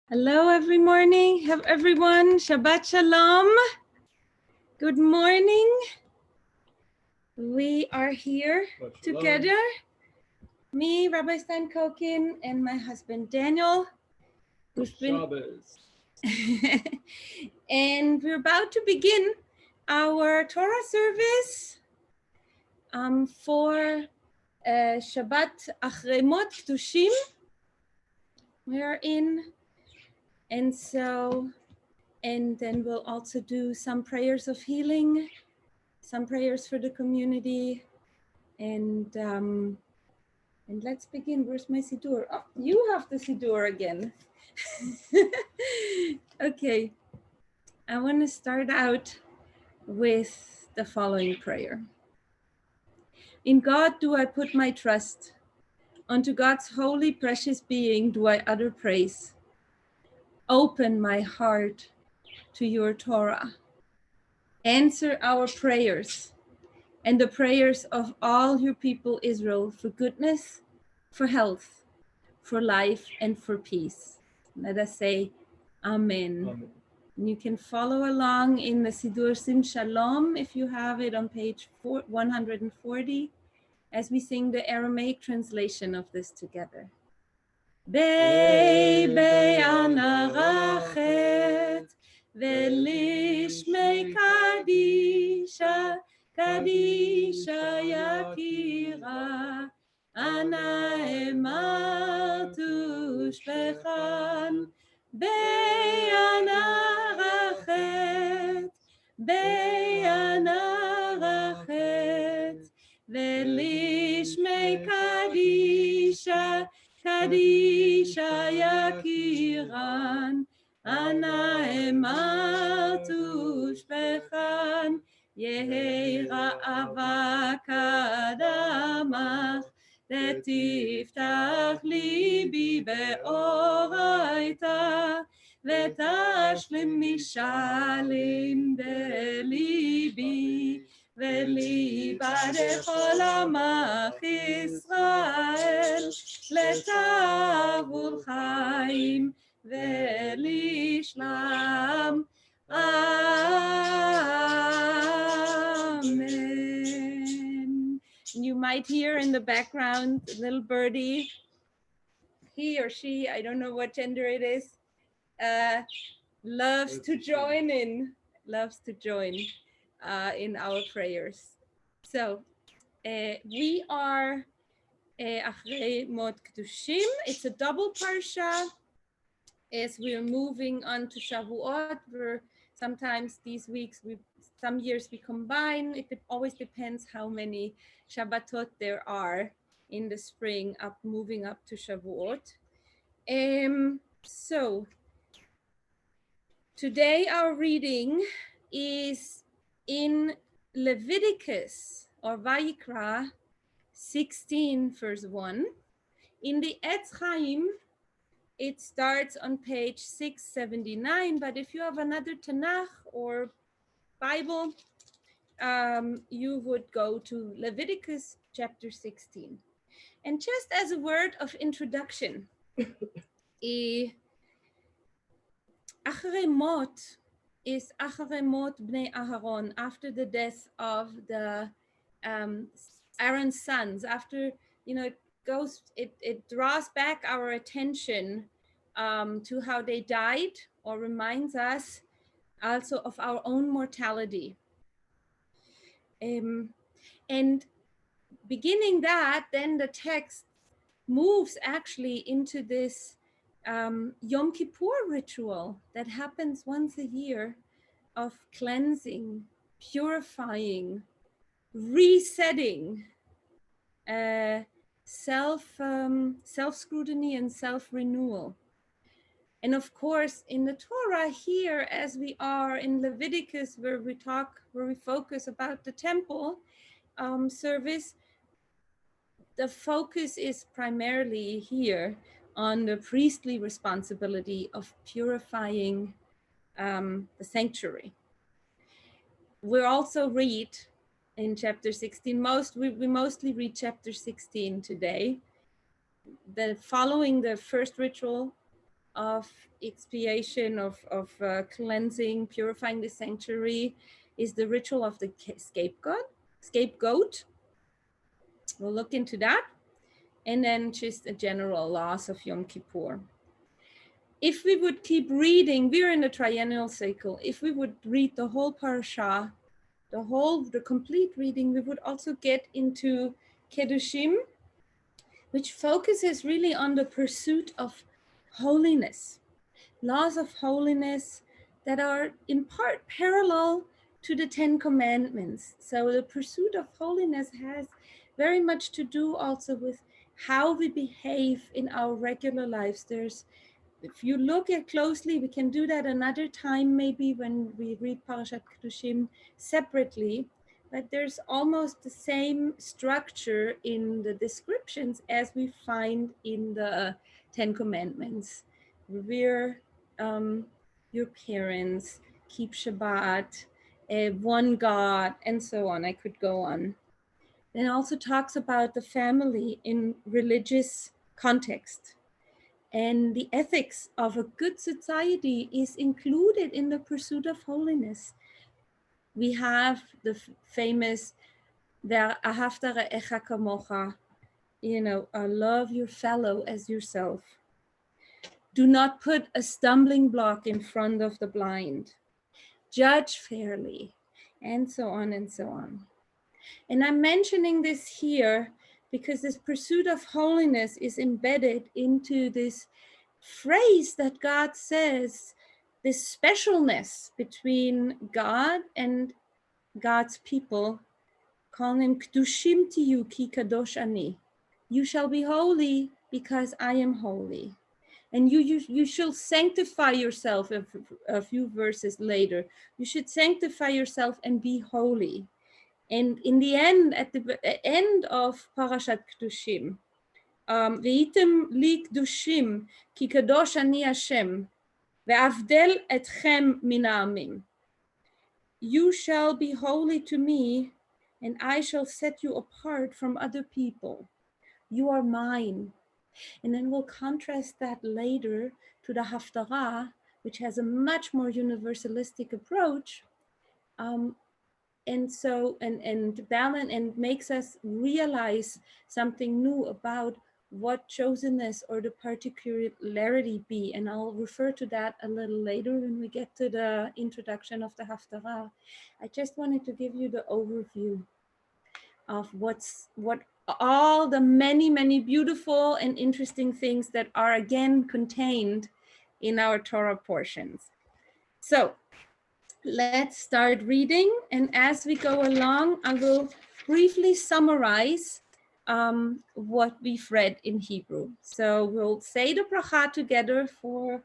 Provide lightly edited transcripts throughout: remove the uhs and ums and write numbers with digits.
Hello, every morning. Have everyone Shabbat Shalom. Good morning. We are here together. Me, Rabbi Stein, Kokin, and my husband Daniel. We've been and we're about to begin our Torah service for Shabbat Achrei Mot Kedushim. We are in, and then we'll also do some prayers of healing, some prayers for the community, and let's begin. Where's my siddur? Oh, you have the siddur again. Okay, I want to start out with the following prayer. In God do I put my trust. Unto God's holy precious being do I utter praise. Open my heart to your Torah. Answer our prayers and the prayers of all your people Israel for goodness, for health, for life, and for peace. Let us say Amen. Amen. And you can follow along in the Siddur Sim Shalom if you have it on page 140 as we sing the Aramaic translation of this together. Bei anarachet velishmei kadisha Kadisha Yakira Ana Emartu Shpechan Be'anarachet Velishmei Kadisha Kadisha Yakiran Ana Emartu Shpechan Yehi ra'ava kadamach Letiftach libi be'oraita Vetashlim mishalim belibi Velibad chol amach Yisrael Letavul chaim velishlam Amen. You might hear in the background a little birdie. He or she, I don't know what gender it is, loves to join in our prayers. So we are Achrei Mot Kedushim. It's a double parsha as we're moving on to Shavuot. Where sometimes these weeks, some years we combine. It always depends how many Shabbatot there are in the spring, moving up to Shavuot. So today our reading is in Leviticus or Vayikra 16 verse 1. In the Etz Chaim, it starts on page 679, but if you have another Tanakh or Bible, you would go to Leviticus chapter 16. And just as a word of introduction, Achrei Mot is Achrei Mot Bnei Aharon, after the death of the Aaron's sons. After, it draws back our attention to how they died, or reminds us also of our own mortality. And beginning that, then the text moves actually into this Yom Kippur ritual that happens once a year of cleansing, purifying, resetting, self-scrutiny and self-renewal. And of course, in the Torah here, as we are in Leviticus, where we focus about the temple service, the focus is primarily here on the priestly responsibility of purifying the sanctuary. We'll also read in chapter 16, we mostly read chapter 16 today. Following the first ritual, of expiation, of cleansing, purifying the sanctuary, is the ritual of the scapegoat. We'll look into that. And then just a general loss of Yom Kippur. If we would keep reading, we're in a triennial cycle. If we would read the whole parasha, the complete reading, we would also get into Kedushim, which focuses really on the pursuit of holiness, laws of holiness that are in part parallel to the Ten Commandments. So the pursuit of holiness has very much to do also with how we behave in our regular lives. If you look at closely, we can do that another time, maybe when we read Parashat Kedushim separately, but there's almost the same structure in the descriptions as we find in the Ten Commandments. Revere your parents, keep Shabbat, one God, and so on. I could go on. Then also talks about the family in religious context. And the ethics of a good society is included in the pursuit of holiness. We have the famous "Ahavta re'echa kamocha," love your fellow as yourself. Do not put a stumbling block in front of the blind. Judge fairly, and so on and so on. And I'm mentioning this here because this pursuit of holiness is embedded into this phrase that God says, this specialness between God and God's people, calling him Kdushim tiyu ki kadosh ani. You shall be holy because I am holy. And you shall sanctify yourself. A few verses later, you should sanctify yourself and be holy. And in the end, at the end of Parashat Kedushim, והייתם לי קדושים, כי קדוש אני השם, ואבדל אתכם מן העמים. You shall be holy to me, and I shall set you apart from other people. You are mine. And then we'll contrast that later to the Haftarah, which has a much more universalistic approach. And so, and balance, and makes us realize something new about what chosenness or the particularity be. And I'll refer to that a little later when we get to the introduction of the Haftarah. I just wanted to give you the overview of what all the many beautiful and interesting things that are again contained in our Torah portions. So let's start reading, and as we go along, I will briefly summarize what we've read in Hebrew. So we'll say the bracha together for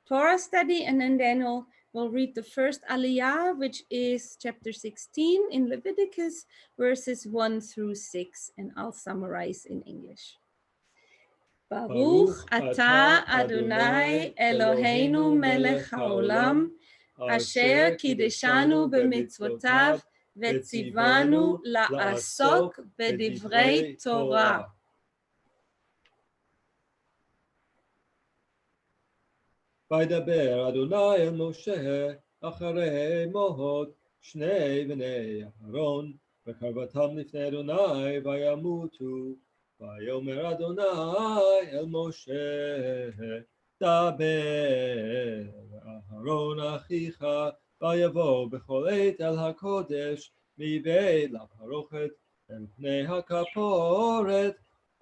Torah study, and then we'll read the first Aliyah, which is chapter 16 in Leviticus, verses 1 through 6, and I'll summarize in English. Baruch atah Adonai Eloheinu melech haolam, asher kideshanu b'mitzvotav v'tzivanu la'asok b'divrei Torah. וידבר אדוני אל משה אחרי מות שני בני אהרון וקרבתם לפני אדוני וימותו. ויאמר אדוני אל משה דבר אהרון אחיך ויבוא בכל עת אל הקודש מבית לפרוכת אל פני הכפורת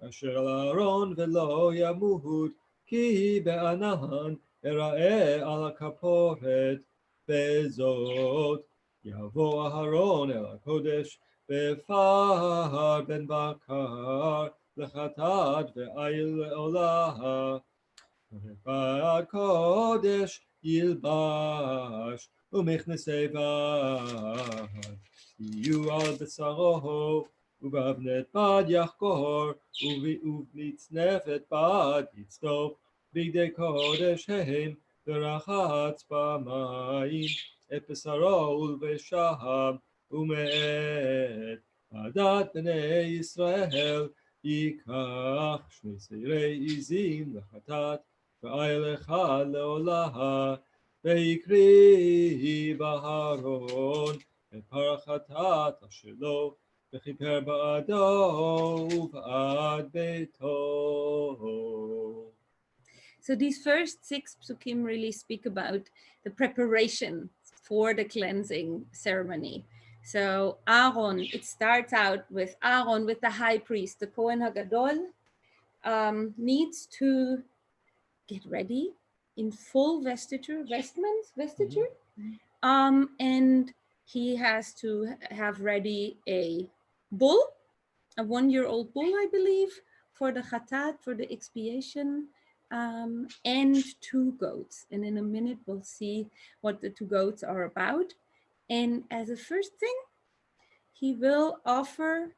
אשר על אהרון ולא ימות כי בענן אראה על הכפורת. בזאת יבוא אהרון אל הקודש בפר בן בקר לחטאת ועיל לעולה. בקודש ילבש ומכנסי בד יהיו על בשרו ובאבנת בד יחקור ובמצנפת בד יצטוף בגדי קודש הם ורחץ במים את בשרו ולבשם ומאת עדת בני ישראל ייקח שני שעירי עזים לחטאת ואיה לך לעולה, ויקריב אהרון את פר החטאת אשר לו, וכיפר בעדו ובעד ביתו. So these first 6 psukim really speak about the preparation for the cleansing ceremony. So Aaron, it starts out with Aaron, with the high priest, the Kohen HaGadol, needs to get ready in full vesture, and he has to have ready a bull, a 1-year-old bull, I believe, for the chatat, for the expiation, and 2 goats. And in a minute, we'll see what the 2 goats are about. And as a first thing, he will offer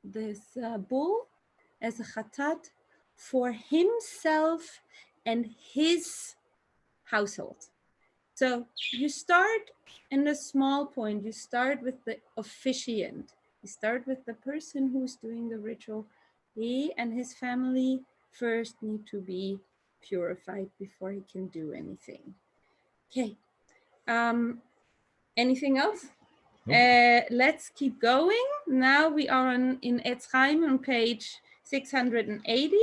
this bull as a chatat for himself and his household. So you start in a small point. You start with the officiant. You start with the person who's doing the ritual. He and his family first need to be purified before he can do anything. Okay. Anything else? Let's keep going. Now we are in Etz Chaim on page 680,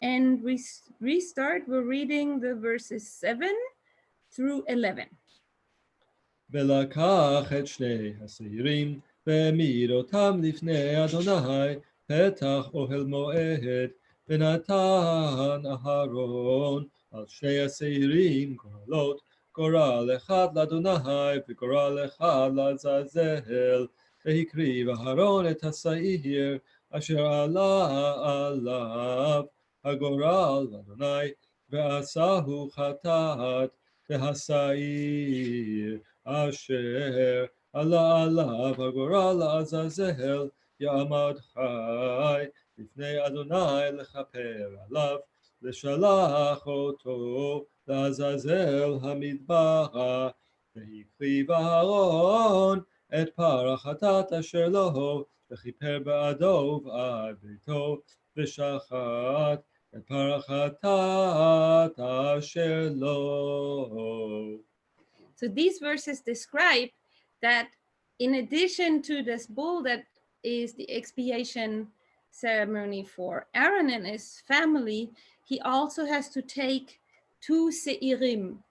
and we restart. We're reading the verses 7 through 11. ולקח את שני השעירים והעמיד אותם לפני אדוני פתח אוהל מועד, ונתן אהרון על שני השעירים גורלות, גורל אחד לאדוני וגורל אחד לעזאזל, והקריב אהרון את השעיר אשר עלה עליו הגורל לאדוני, ועשהו חטאת, והשעיר אשר עלה עליו הגורל לעזאזל יעמד חי לפני אדוני לכפר עליו, לשלח אותו לעזאזל המטבח, והקריב אהרון את פר החטאת אשר לו, וכיפר בעדו ובעד ביתו, ושחט את פר החטאת אשר לו. So these verses describe that in addition to this bull that is the expiation ceremony for Aaron and his family, he also has to take 2 seirim,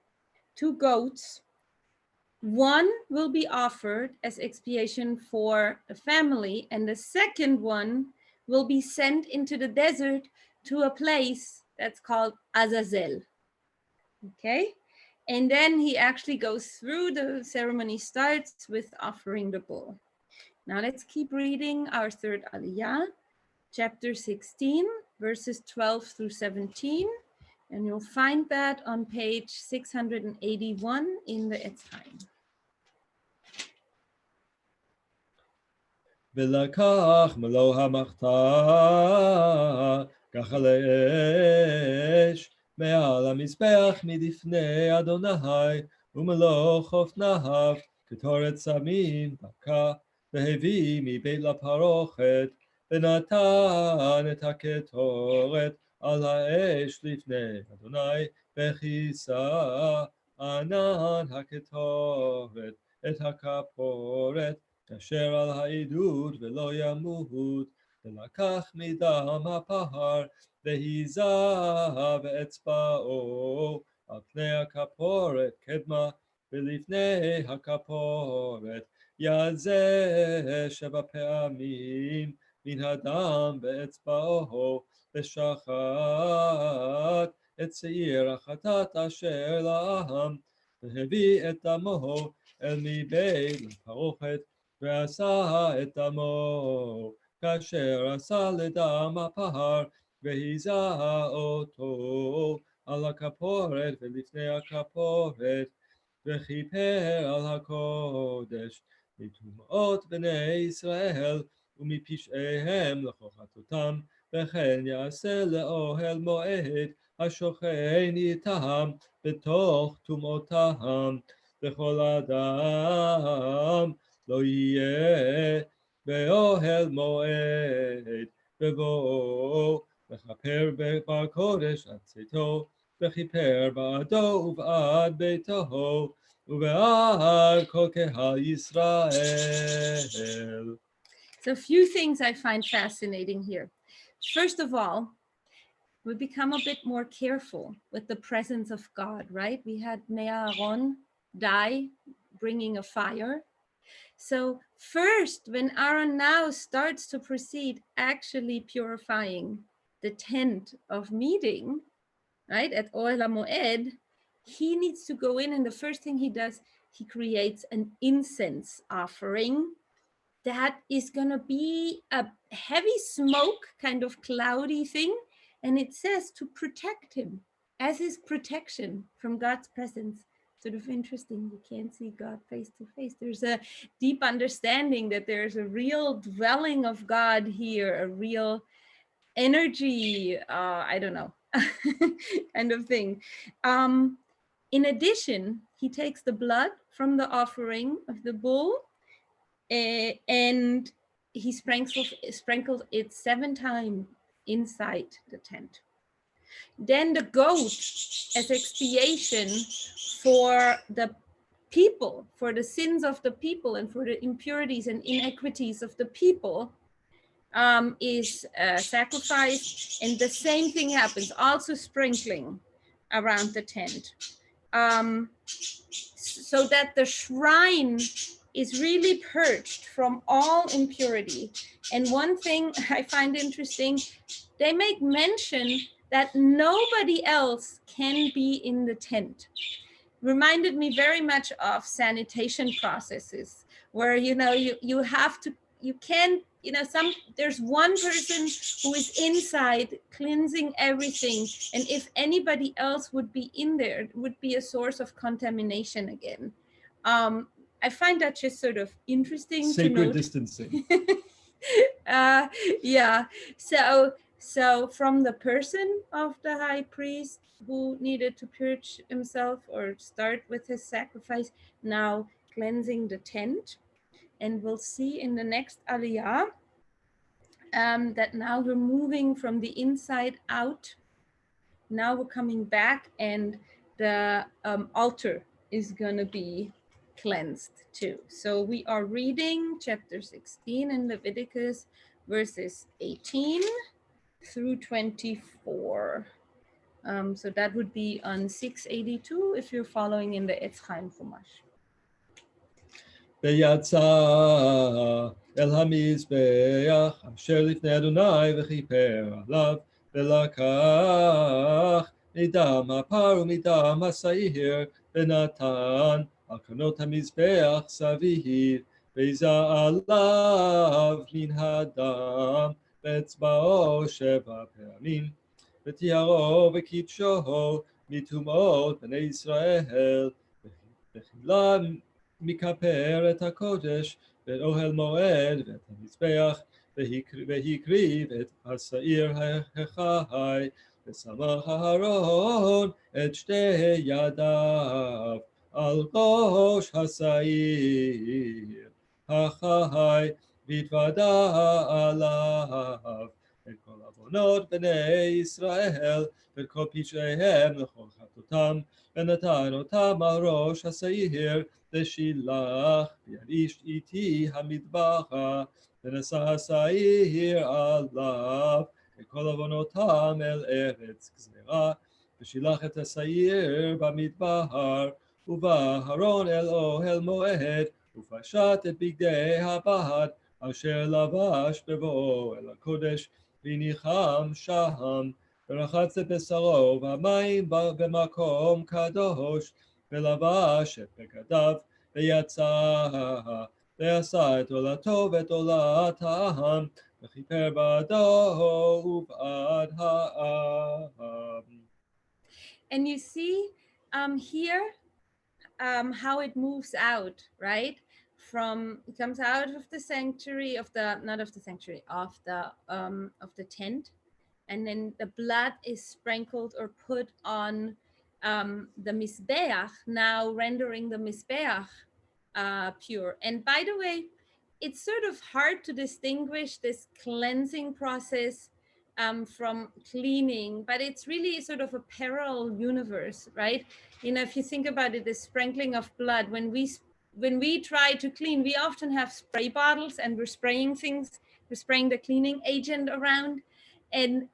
2 goats. One will be offered as expiation for the family, and the second one will be sent into the desert to a place that's called Azazel. Okay? And then he actually goes through, the ceremony starts with offering the bull. Now let's keep reading our third Aliyah, chapter 16, verses 12 through 17. And you'll find that on page 681 in the Etz Chaim. ולקח מלוא המחתה כחל אש מעל המזבח מדפני אדוני, ומלוא חופניו קטורת סמים בקע, והביא מבית לפרוכת, ונתן את הקטורת על האש לפני אדוני, וכיסה ענן הקטורת את הכפורת אשר על העדות ולא ימות, ולקח מדם הפר והיזה באצבעו על פני הכפורת קדמה, ולפני הכפורת יזה 7 פעמים מן הדם באצבעו, ושחט את שעיר החטאת אשר לעם, והביא את דמו אל מבית לפרוכת, ועשה את דמו כאשר עשה לדם הפר, והיזה אותו על הכפורת ולפני הכפורת, וכיפר על הקודש מטומאות בני ישראל ומפשעיהם לכוחתותם, וכן יעשה לאוהל מועד השוכן איתם בתוך טומאותם, וכל אדם לא יהיה באוהל מועד בבואו וכפר בקודש עד צאתו, וכיפר בעדו ובעד ביתו, ובעד כל קהל ישראל. So a few things I find fascinating here. First of all, we become a bit more careful with the presence of God, right? We had Aaron die, bringing a fire. So first, when Aaron now starts to proceed actually purifying the tent of meeting, right, at Ohel HaMoed, he needs to go in, and the first thing he does, he creates an incense offering that is going to be a heavy smoke, kind of cloudy thing. And it says to protect him as his protection from God's presence. Sort of interesting. You can't see God face to face. There's a deep understanding that there's a real dwelling of God here, a real energy, I don't know, kind of thing. In addition, he takes the blood from the offering of the bull and he sprinkled it 7 times inside the tent. Then the goat as expiation for the people, for the sins of the people and for the impurities and inequities of the people, is sacrificed. And the same thing happens, also sprinkling around the tent. So that the shrine is really purged from all impurity. And one thing I find interesting, they make mention that nobody else can be in the tent. Reminded me very much of sanitation processes where, you have to, you can't, there's one person who is inside cleansing everything. And if anybody else would be in there, it would be a source of contamination again. I find that just sort of interesting Sacred to note. distancing. Yeah. So from the person of the high priest who needed to purge himself or start with his sacrifice, now cleansing the tent. And we'll see in the next aliyah that now we're moving from the inside out. Now we're coming back and the altar is going to be cleansed too. So we are reading chapter 16 in Leviticus, verses 18 through 24. So that would be on 682 if you're following in the Etz Chaim Chumash. ויצא אל המזבח אשר לפני אדוני וכיפר עליו ולקח מדם הפר ומדם השעיר ונתן על קרנות המזבח סביב ויזע עליו מן הדם באצבעו 7 פעמים וטיהרו וקידשו מטומאות בני ישראל וכילה מכפר את הקודש ואת אוהל מועד ואת המזבח והקריב את השעיר החי ושמח אהרון את 2 ידיו על ראש השעיר החי והתוודה עליו את כל עוונות בני ישראל ואת כל פשעיהם לכל חטאותם ונתן אותם על ראש השעיר ושילח ביד איש איתי המטבחה ונשא השעיר עליו את כל עוונותם אל ארץ גזירה ושילח את השעיר במדבר ובא אהרון אל אוהל מועד ופשט את בגדי הבד אשר לבש בבואו אל הקודש וניחם שם ורחץ את בשרו והמים במקום קדוש ולבש את בגדיו ויצא ועשה את עולתו ואת עולת העם וכיפר בעדו ובעד העם. And you see here how it moves out, right? It comes out of the sanctuary of the tent, and then the blood is sprinkled or put on the mizbeach, now rendering the mizbeach pure. And by the way, it's sort of hard to distinguish this cleansing process from cleaning, but it's really sort of a parallel universe, right? If you think about it, the sprinkling of blood, when we try to clean, we often have spray bottles and we're spraying things, we're spraying the cleaning agent around. And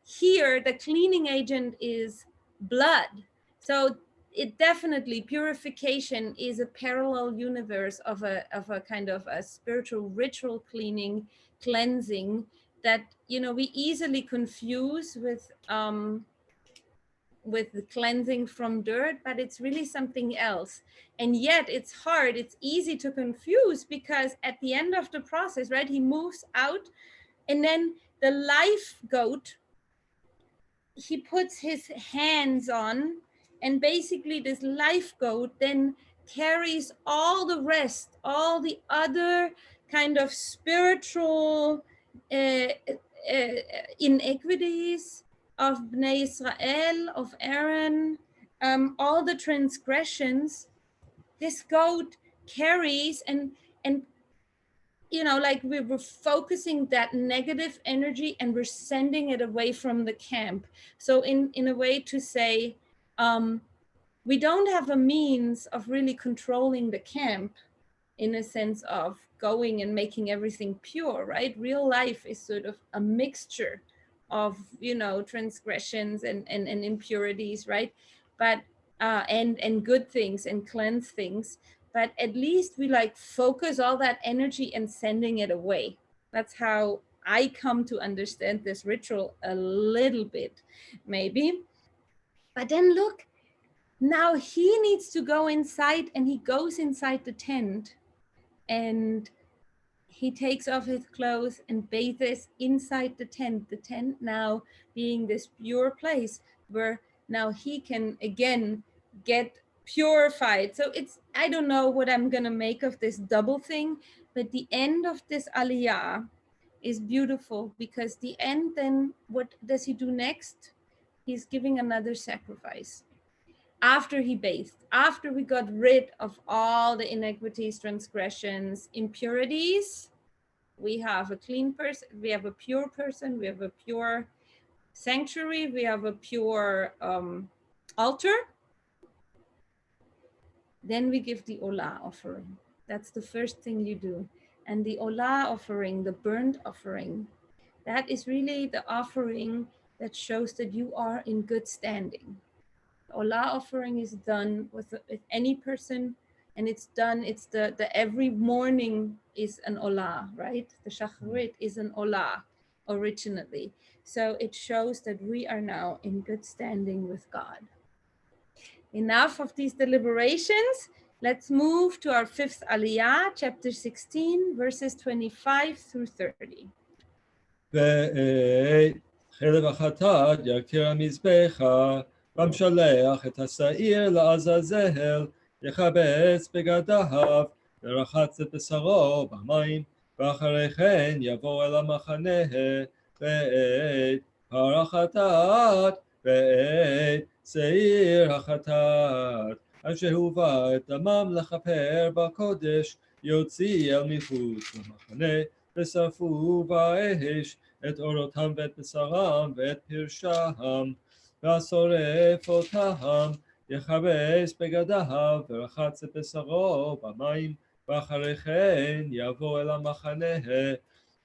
here, the cleaning agent is blood. So it definitely, purification is a parallel universe of a kind of a spiritual ritual cleaning, cleansing that we easily confuse with the cleansing from dirt, but it's really something else. And yet it's hard, it's easy to confuse, because at the end of the process, right, he moves out, and then the live goat, he puts his hands on, and basically this live goat then carries all the rest, all the other kind of spiritual uh, inequities of Bnei Israel, of Aaron, all the transgressions this goat carries, and like we were focusing that negative energy and we're sending it away from the camp. So in a way to say, we don't have a means of really controlling the camp in a sense of going and making everything pure, right? Real life is sort of a mixture of transgressions and impurities, right? But and good things and cleanse things, but at least we like focus all that energy and sending it away. That's how I come to understand this ritual a little bit, maybe. But then look, now he needs to go inside, and he goes inside the tent, and he takes off his clothes and bathes inside the tent now being this pure place where now he can again get purified. So it's, I don't know what I'm gonna make of this double thing, but the end of this aliyah is beautiful, because the end, then what does he do next? He's giving another sacrifice after he bathed, after we got rid of all the iniquities, transgressions, impurities. We have a clean person, we have a pure person, we have a pure sanctuary, we have a pure altar. Then we give the olah offering. That's the first thing you do. And the olah offering, the burnt offering, that is really the offering that shows that you are in good standing. Olah offering is done with any person, and it's done, it's the every morning is an olah, right? The shacharit is an olah originally. So it shows that we are now in good standing with God. Enough of these deliberations. Let's move to our fifth aliyah, chapter 16, verses 25 through 30. חלב החטאת יקטיר המזבח, והמשלח את השעיר לעזאזל, יכבס בגדיו, ורחץ את בשרו במים, ואחרי כן יבוא אל המחנה, ואת פר החטאת, ואת שעיר החטאת, אשר הובא את דמם לכפר בקודש, יוציא אל מחוץ למחנה, ושרפו באש את אורותם ואת בשרם ואת פרשם, והשורף אותם יכבס בגדיו ורחץ את בשרו במים, ואחרי כן יבוא אל המחנה,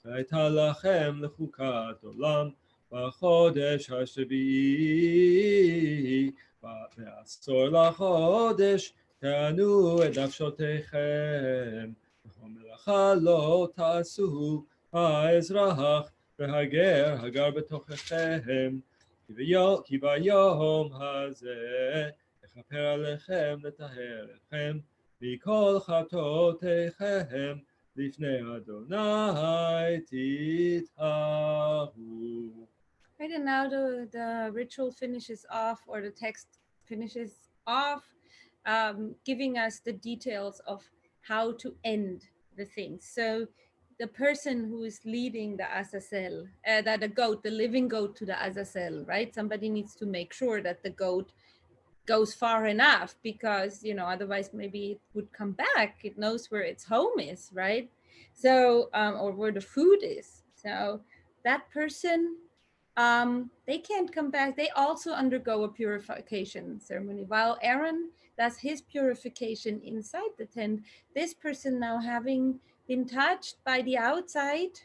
והייתה לכם לחוקת עולם בחודש השביעי, בעשור לחודש תענו את נפשותיכם, וכל מלאכה לא תעשו האזרח והגר הגר בתוככם, כי ביום הזה יכפר עליכם לטהר אתכם מכל חטאותיכם לפני אדוני תטהרו. Right, and now the ritual finishes off, or the text finishes off, giving us the details of how to end the thing. So the person who is leading the Azazel, the goat, the living goat to the Azazel, right? Somebody needs to make sure that the goat goes far enough, because otherwise maybe it would come back. It knows where its home is, right? So or where the food is. So that person they can't come back. They also undergo a purification ceremony. While Aaron does his purification inside the tent, this person, now having been touched by the outside,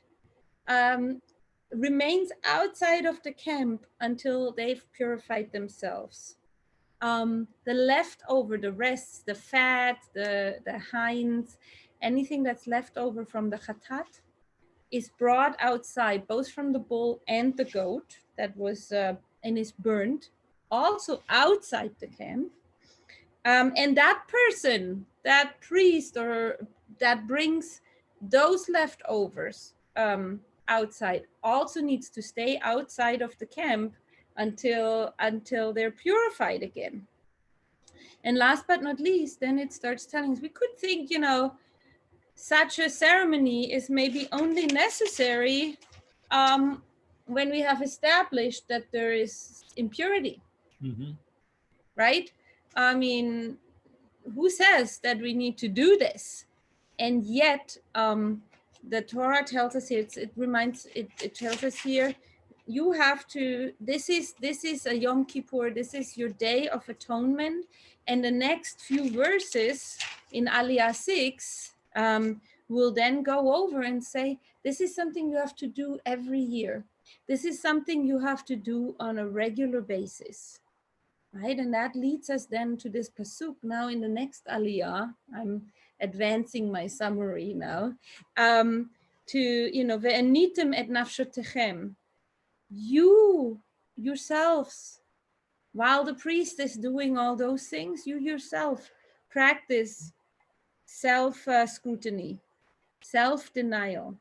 remains outside of the camp until they've purified themselves. The leftover, the rest, the fat, the hinds, anything that's left over from the chatat is brought outside, both from the bull and the goat that was and is burned, also outside the camp. And that person, that priest, or that brings those leftovers outside, also needs to stay outside of the camp until they're purified again. And last but not least, then it starts telling us, we could think, such a ceremony is maybe only necessary when we have established that there is impurity, right? I mean, who says that we need to do this? And yet, the Torah tells us here, it tells us here, you have to, this is a Yom Kippur, this is your day of atonement. And the next few verses in Aliyah 6 will then go over and say, this is something you have to do every year. This is something you have to do on a regular basis. Right, and that leads us then to this pasuk now in the next aliyah. I'm advancing my summary now. To ve'enitem et nafshotechem, you yourselves, while the priest is doing all those things, you yourself practice self-scrutiny, self-denial,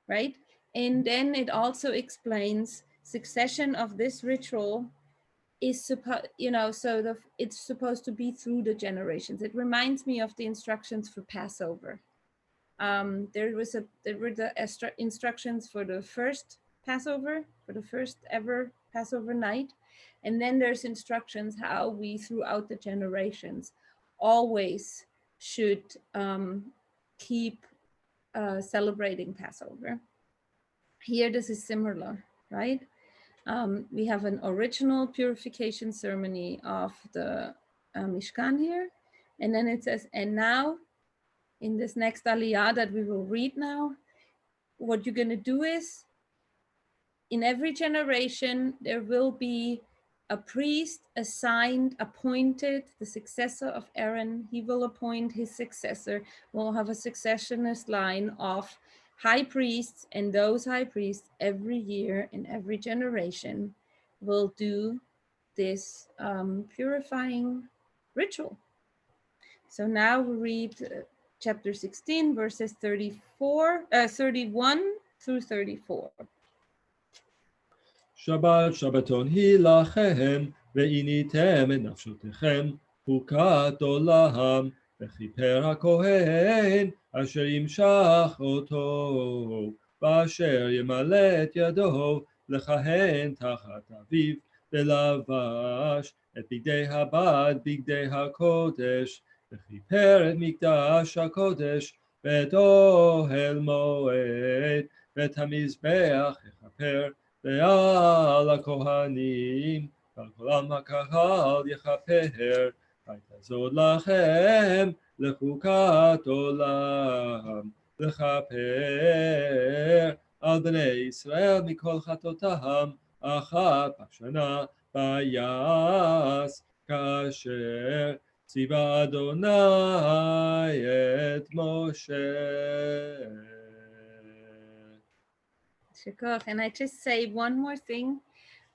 right? And then it also explains succession of this ritual is supposed, it's supposed to be through the generations. It reminds me of the instructions for Passover. There were the instructions for the first Passover, for the first ever Passover night. And then there's instructions how we, throughout the generations, always should keep celebrating Passover. Here, this is similar, right? We have an original purification ceremony of the Mishkan here. And then it says, and now, in this next aliyah that we will read now, what you're going to do is, in every generation, there will be a priest assigned, appointed, the successor of Aaron. He will appoint his successor. We'll have a successionist line of high priests, and those high priests every year in every generation will do this purifying ritual. So now we read chapter 16, verses 31 through 34. שבת שבתון היא לכם, ועיניתם את נפשותיכם, חוקת עולם, וכיפר הכהן, אשר ימשך אותו, ואשר ימלא את ידו, לכהן תחת אביו, ולבש את בגדי הבד, בגדי הקודש, וכיפר את מקדש הקודש, ואת אוהל מועד, ואת המזבח יכפר, ועל הכהנים, ועל כל עם הקהל יכפר, הייתה זאת לכם לחוקת עולם, לכפר על בני ישראל מכל חטאותם, אחת בשנה ויעש, כאשר ציווה אדוני את משה. And I just say one more thing.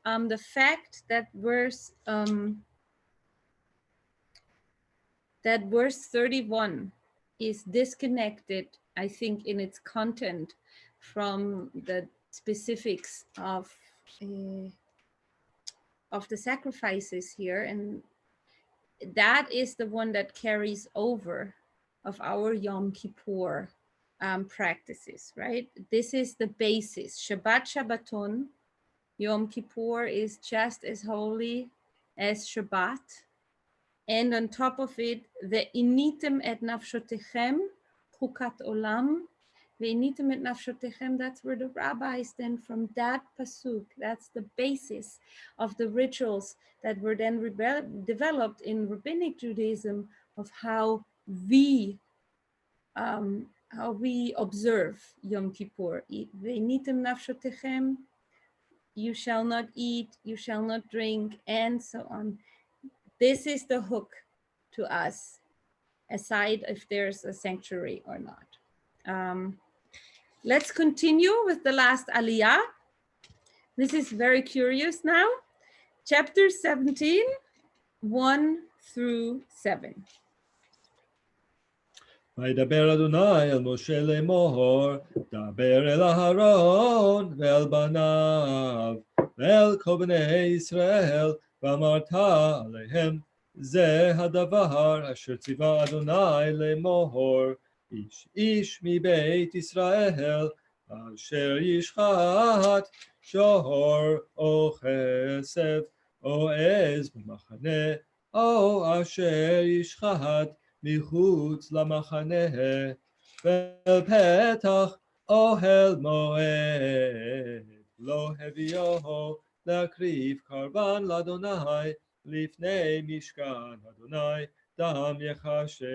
The fact that verse 31 is disconnected, I think, in its content from the specifics of the sacrifices here, and that is the one that carries over of our Yom Kippur practices, right? This is the basis. Shabbat Shabbaton, Yom Kippur is just as holy as Shabbat. And on top of it, the initem et nafshotechem, chukat olam, Ve'initem et nafshotechem, that's where the rabbis then from that pasuk, that's the basis of the rituals that were then developed in rabbinic Judaism of how we observe Yom Kippur. Ve'initem nafshotechem, you shall not eat, you shall not drink, and so on. This is the hook to us, aside if there's a sanctuary or not. Let's continue with the last aliyah. This is very curious now. Chapter 17, 1 through 7. וידבר אדוני אל משה לאמור, דבר אל אהרון ואל בניו, ואל כל בני ישראל, ואמרת עליהם, זה הדבר אשר ציווה אדוני לאמור, איש איש מבית ישראל, אשר ישחט שור או כסף או עז במחנה, או אשר ישחט מחוץ למחנה, בפתח אוהל מועד, לא הביאו להקריב קרבן לאדוני, לפני משכן אדוני, דם יחשב,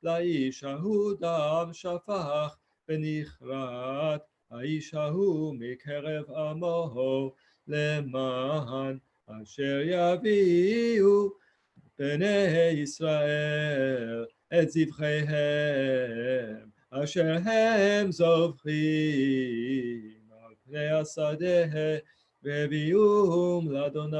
לאיש ההוא דם שפך ונכרת, האיש ההוא מקרב עמו, למען אשר יביאו בני ישראל את זבחיהם, אשר הם זובחים על פני השדה, והביאום לאדוני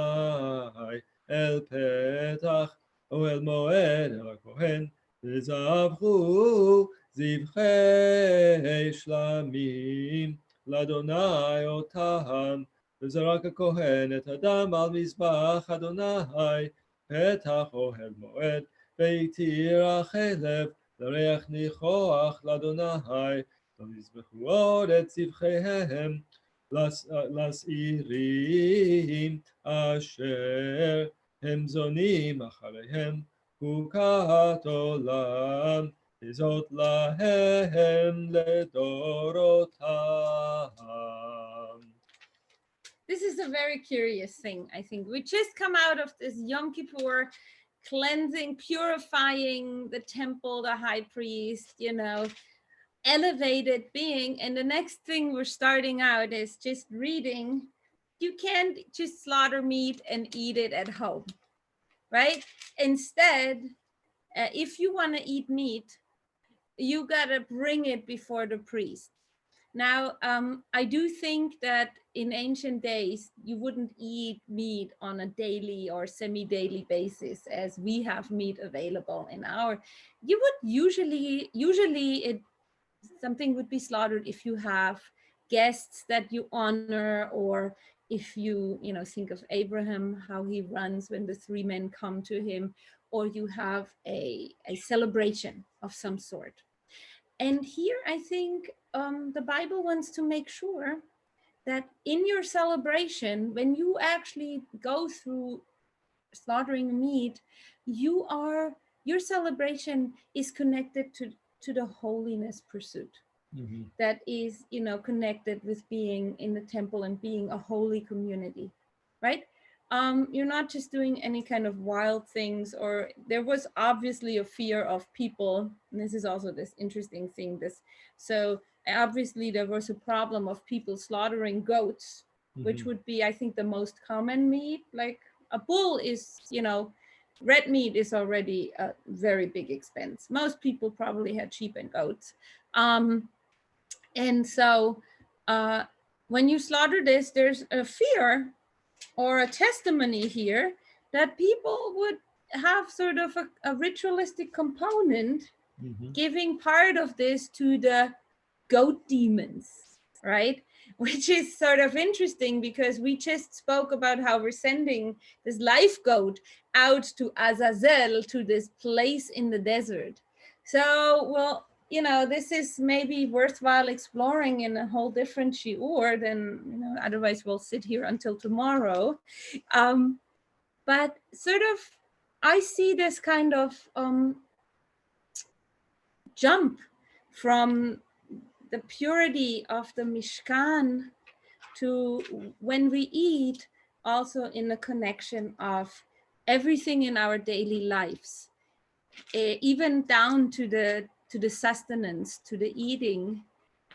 אל פתח אוהל מועד אל הכהן, וזבחו זבחי שלמים לאדוני אותם, וזרק הכהן את הדם על מזבח אדוני פתח אוהל מועד, והתיר החלב לריח ניחוח לאדוני, לא יזבחו עוד את זבחיהם לשעירים אשר הם זונים אחריהם, חוקת עולם זאת להם לדורותם. This is a very curious thing, I think. We just come out of this Yom Kippur cleansing, purifying the temple, the high priest, elevated being. And the next thing we're starting out is just reading. You can't just slaughter meat and eat it at home, right? Instead, if you want to eat meat, you got to bring it before the priest. Now, I do think that in ancient days, you wouldn't eat meat on a daily or semi-daily basis as we have meat available in you would usually something would be slaughtered if you have guests that you honor, or if you think of Abraham, how he runs when the 3 men come to him, or you have a celebration of some sort. And here I think the Bible wants to make sure that in your celebration, when you actually go through slaughtering meat, your celebration is connected to the holiness pursuit. Mm-hmm. That is, connected with being in the temple and being a holy community, right? You're not just doing any kind of wild things, or there was obviously a fear of people, and this is also this interesting thing, so obviously there was a problem of people slaughtering goats, mm-hmm. which would be, I think, the most common meat. Like a bull is, red meat is already a very big expense. Most people probably had sheep and goats. And so when you slaughter this, there's a fear or a testimony here that people would have sort of a ritualistic component, mm-hmm. giving part of this to the goat demons, right? Which is sort of interesting because we just spoke about how we're sending this live goat out to Azazel, to this place in the desert. So, well, this is maybe worthwhile exploring in a whole different shiur than, otherwise we'll sit here until tomorrow. But sort of, I see this kind of jump from the purity of the Mishkan to when we eat, also in the connection of everything in our daily lives, even down to the sustenance, to the eating,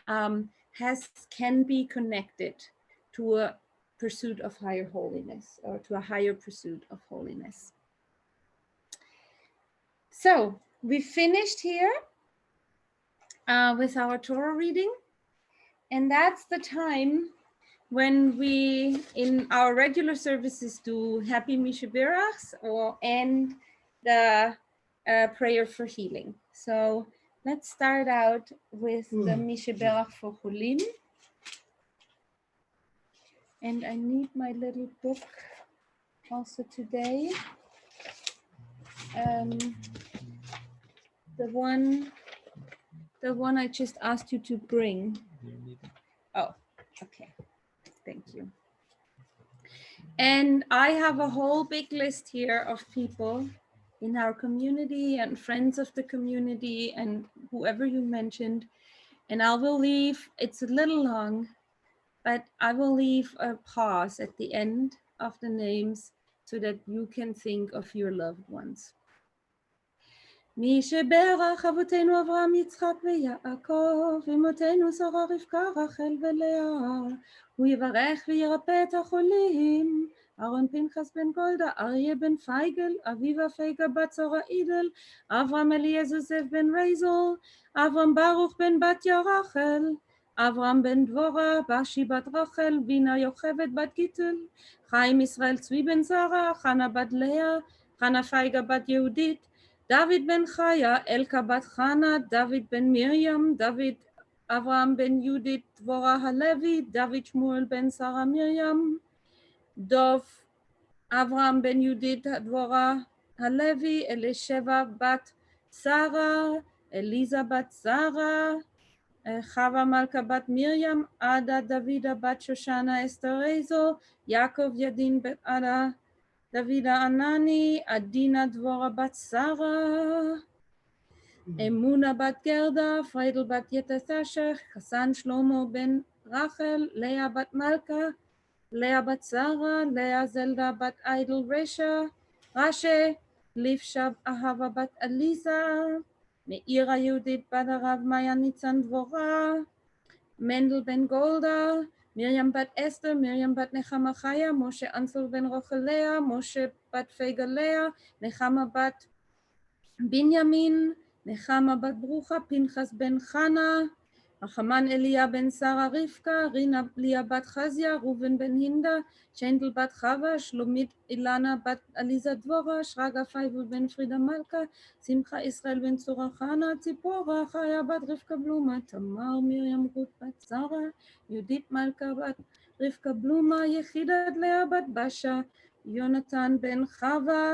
can be connected to a pursuit of higher holiness, or to a higher pursuit of holiness. So we finished here with our Torah reading, and that's the time when we, in our regular services, do Happy Mishaberachs and the prayer for healing. So let's start out with the Mishaberach for Cholim. And I need my little book also today. The one I just asked you to bring. Oh, okay. Thank you. And I have a whole big list here of people in our community and friends of the community and whoever you mentioned. And I will leave, it's a little long, but I will leave a pause at the end of the names so that you can think of your loved ones. מי שברך אבותינו אברהם יצחק ויעקב, אמותינו שרה רבקה רחל ולאה, הוא יברך וירפא את החולים. אהרון פנחס בן גולדה, אריה בן פייגל, אביבה פייגה בת צורה אידל, אברהם אליעזר זאב בן רייזל, אברהם ברוך בן בתיה רחל, אברהם בן דבורה, בשי בת רחל, בינה יוכבד בת גיטל, חיים ישראל צבי בן זרה, חנה בת לאה, חנה פייגה בת יהודית, דוד בן חיה, אלקה בת חנה, דוד בן מרים, דוד אברהם בן יהודית דבורה הלוי, דוד שמואל בן שרה מרים, דוב אברהם בן יהודית דבורה הלוי, אלישבע בת שרה, אליזה בת שרה, חווה מלכה בת מרים, עדה דוידה בת שושנה אסתר רייזל, יעקב ידין בת עדה, דוידה ענני, עדינה דבורה בת שרה, אמונה בת גרדה, פריידל בת יתתשך, חסן שלמה בן רחל, לאה בת מלכה, לאה בת שרה, לאה זלדה בת איידל רשע, רשע, ליפשה אהבה בת אליזה, מאיר היהודית בת הרב מאיה ניצן דבורה, מנדל בן גולדה, מרים בת אסתר, מרים בת נחמה חיה, משה אנסל בן רוחליה, משה בת פייגה לאה, נחמה בת בנימין, נחמה בת ברוכה, פנחס בן חנה, רחמן אליה בן שרה רבקה, רינה ליה בת חזיה, ראובן בן הינדה, שנדל בת חווה, שלומית אילנה בת עליזה דבורה, שרגא פייבל בן פרידה מלכה, שמחה ישראל בן צורה חנה, ציפורה חיה בת רבקה בלומה, תמר מרים רות בת שרה, יהודית מלכה בת רבקה בלומה, יחידת לאה בת בשה, יונתן בן חווה,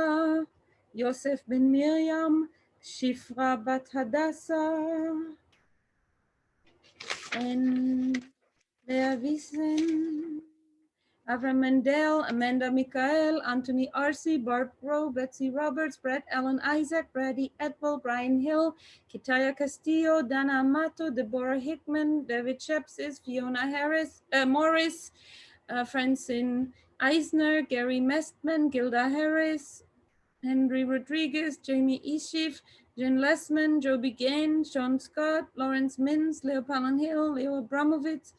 יוסף בן מרים, שפרה בת הדסה, and Lea Wiesen, Avram Mendel, Amanda Michael, Anthony Arce, Barb Rowe, Betsy Roberts, Brett Allen Isaac, Brady Edwell, Brian Hill, Kitaya Castillo, Dana Amato, Deborah Hickman, David Shepsis, Fiona Morris, Francine Eisner, Gary Mestman, Gilda Harris, Henry Rodriguez, Jamie Ishif, Jen Lessman, Joby Gain, Sean Scott, Lawrence Mins, Leo Pallenhill, Leo Abramovitz,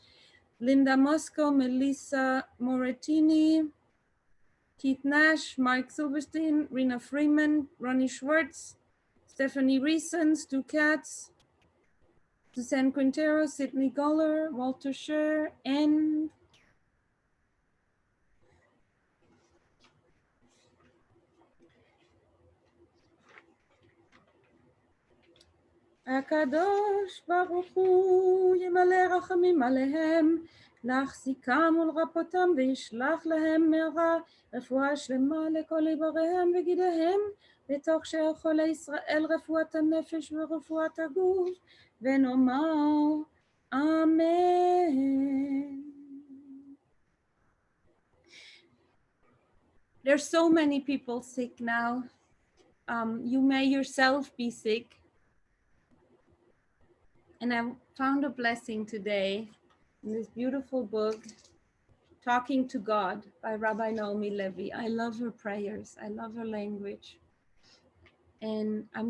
Linda Moscow, Melissa Morettini, Keith Nash, Mike Silverstein, Rena Freeman, Ronnie Schwartz, Stephanie Reeson, Stu Katz, Suzanne Quintero, Sydney Goller, Walter Scher, and הקדוש ברוך הוא ימלא רחמים עליהם, להחזיקם ולרפאותם וישלח להם מהרה רפואה שלמה לכל איבריהם וגידיהם, בתוך שאר חולי ישראל רפואת הנפש ורפואת הגוף, ונאמר אמן. There's so many people sick now. You may yourself be sick. And I found a blessing today in this beautiful book, Talking to God by Rabbi Naomi Levy. I love her prayers. I love her language. And I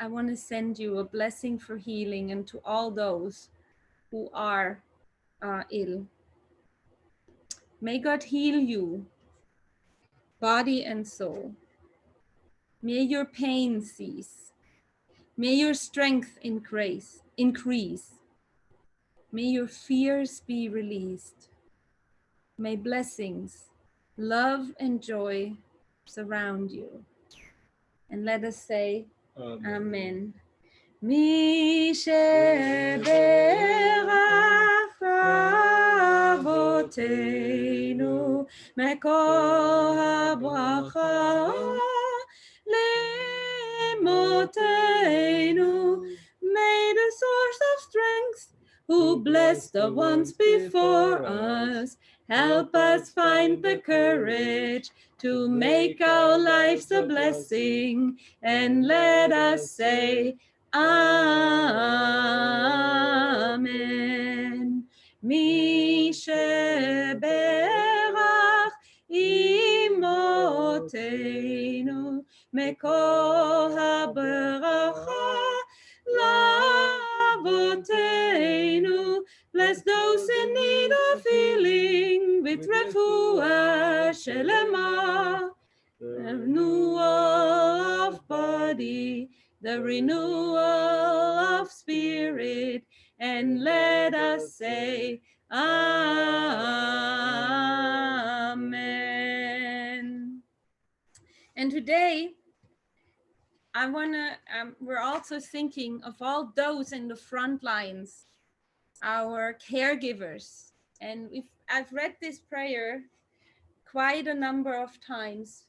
want to send you a blessing for healing and to all those who are ill. May God heal you, body and soul. May your pain cease. May your strength increase. May your fears be released. May blessings, love, and joy surround you. And let us say, Amen. Mi sheberach avotenu mekol habracha lemotenu. May the source of strength, who blessed the ones before us, help us find the courage to make our lives a blessing, and let us say, Amen. Mi sheberach imotenu mekol habracha lavotenu. Bless those in need of healing with refuah shelema, the renewal of body, the renewal of spirit, and let us say, Amen. And today, we're also thinking of all those in the front lines, our caregivers. And I've read this prayer quite a number of times,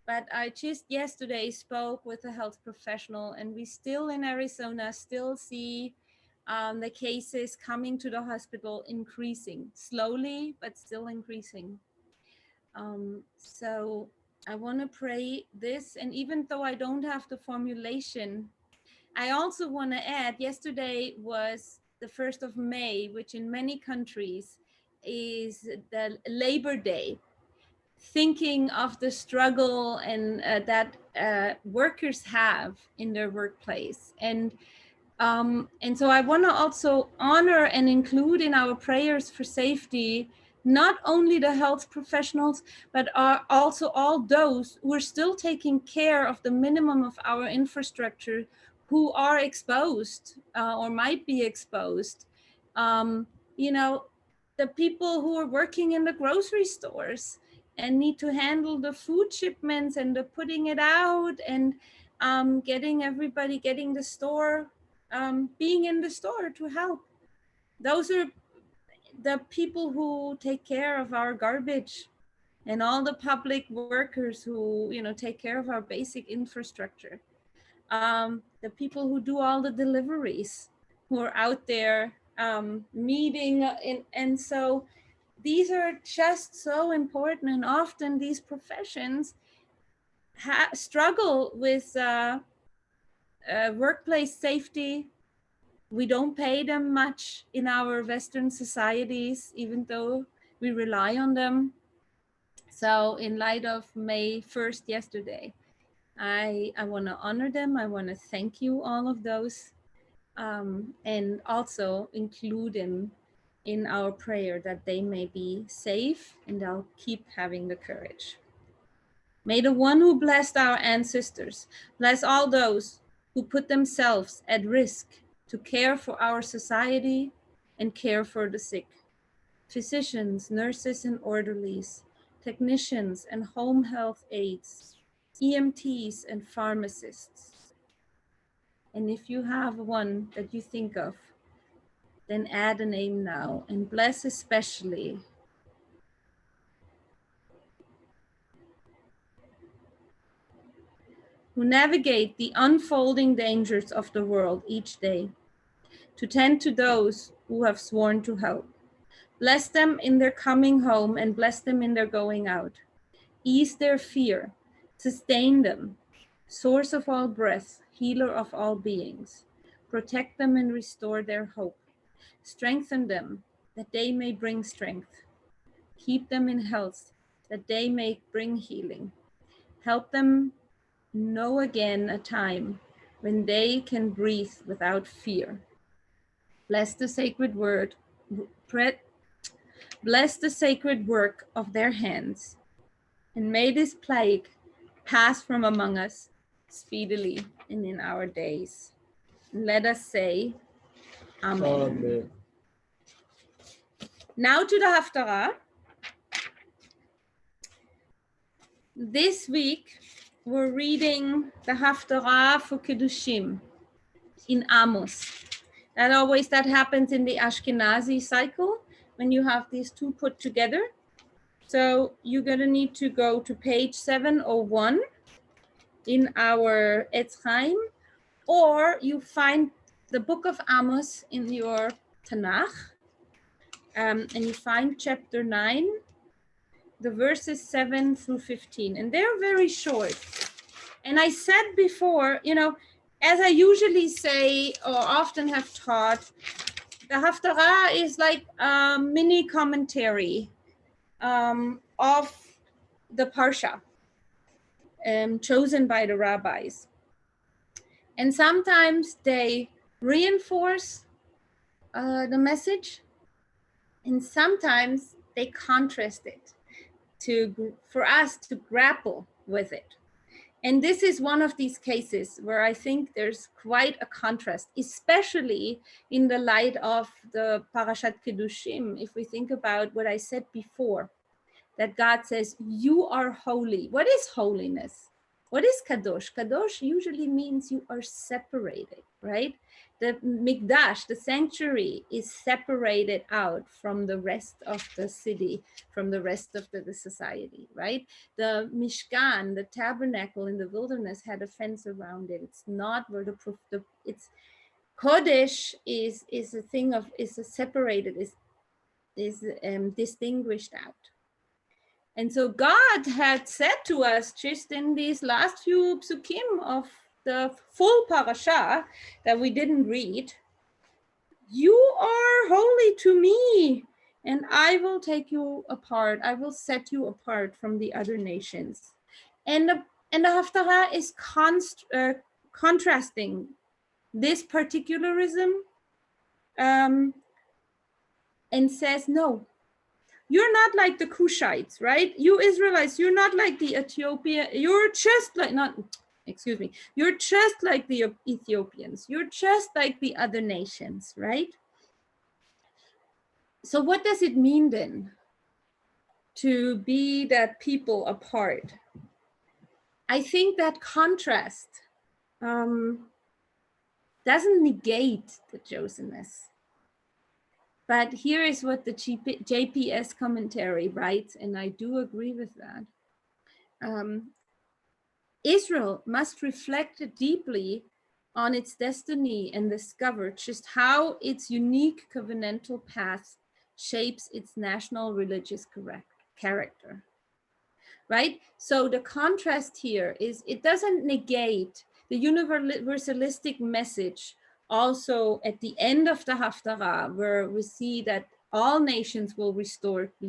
but I just yesterday spoke with a health professional, and we still in Arizona still see the cases coming to the hospital increasing, slowly, but still increasing. So I want to pray this, and even though I don't have the formulation, I also want to add, yesterday was the 1st of May, which in many countries is the Labor Day, thinking of the struggle and that workers have in their workplace. And so I want to also honor and include in our prayers for safety not only the health professionals, but also all those who are still taking care of the minimum of our infrastructure, who are exposed or might be exposed. You know, the people who are working in the grocery stores and need to handle the food shipments and the putting it out and getting the store, being in the store to help. Those are the people who take care of our garbage, and all the public workers who, take care of our basic infrastructure. The people who do all the deliveries, who are out there meeting. And so these are just so important, and often these professions struggle with workplace safety. We don't pay them much in our Western societies, even though we rely on them. So in light of May 1st yesterday, I want to honor them. I want to thank you, all of those, and also include them in our prayer that they may be safe and they'll keep having the courage. May the one who blessed our ancestors bless all those who put themselves at risk to care for our society and care for the sick. Physicians, nurses, and orderlies, technicians and home health aides, EMTs and pharmacists. And if you have one that you think of, then add a name now, and bless especially who navigate the unfolding dangers of the world each day, to tend to those who have sworn to help. Bless them in their coming home and bless them in their going out. Ease their fear, sustain them, source of all breath, healer of all beings. Protect them and restore their hope. Strengthen them, that they may bring strength. Keep them in health, that they may bring healing. Help them know again a time when they can breathe without fear. Bless the sacred word, bless the sacred work of their hands, and may this plague pass from among us speedily and in our days. Let us say, Amen. Amen. Now to the Haftarah. This week, we're reading the Haftarah for Kiddushim in Amos. That happens in the Ashkenazi cycle when you have these two put together. So you're going to need to go to page 701 in our Etz Chaim, or you find the book of Amos in your Tanakh, and you find chapter 9, the verses 7 through 15, and they're very short. And I said before, as I usually say or often have taught, the Haftarah is like a mini commentary of the Parsha chosen by the rabbis. And sometimes they reinforce the message, and sometimes they contrast it for us to grapple with it. And this is one of these cases where I think there's quite a contrast, especially in the light of the Parashat Kiddushim. If we think about what I said before, that God says, you are holy. What is holiness? What is kadosh? Kadosh usually means you are separated, right? The mikdash, the sanctuary, is separated out from the rest of the city, from the rest of the society, right? The mishkan, the tabernacle in the wilderness, had a fence around it. It's not where it's kodesh is a thing of, is a separated, is distinguished out. And so God had said to us just in these last few psukim of the full parasha that we didn't read, you are holy to me, and I will take you apart. I will set you apart from the other nations. And the Haftarah is contrasting this particularism and says, no, you're not like the Cushites, right? You Israelites, you're not like the Ethiopian. You're just like You're just like the Ethiopians. You're just like the other nations, right? So what does it mean then to be that people apart? I think that contrast doesn't negate the chosenness. But here is what the JPS commentary writes, and I do agree with that. Israel must reflect deeply on its destiny and discover just how its unique covenantal path shapes its national religious character, right? So the contrast here is it doesn't negate the universalistic message also at the end of the Haftarah, where we see that all nations will be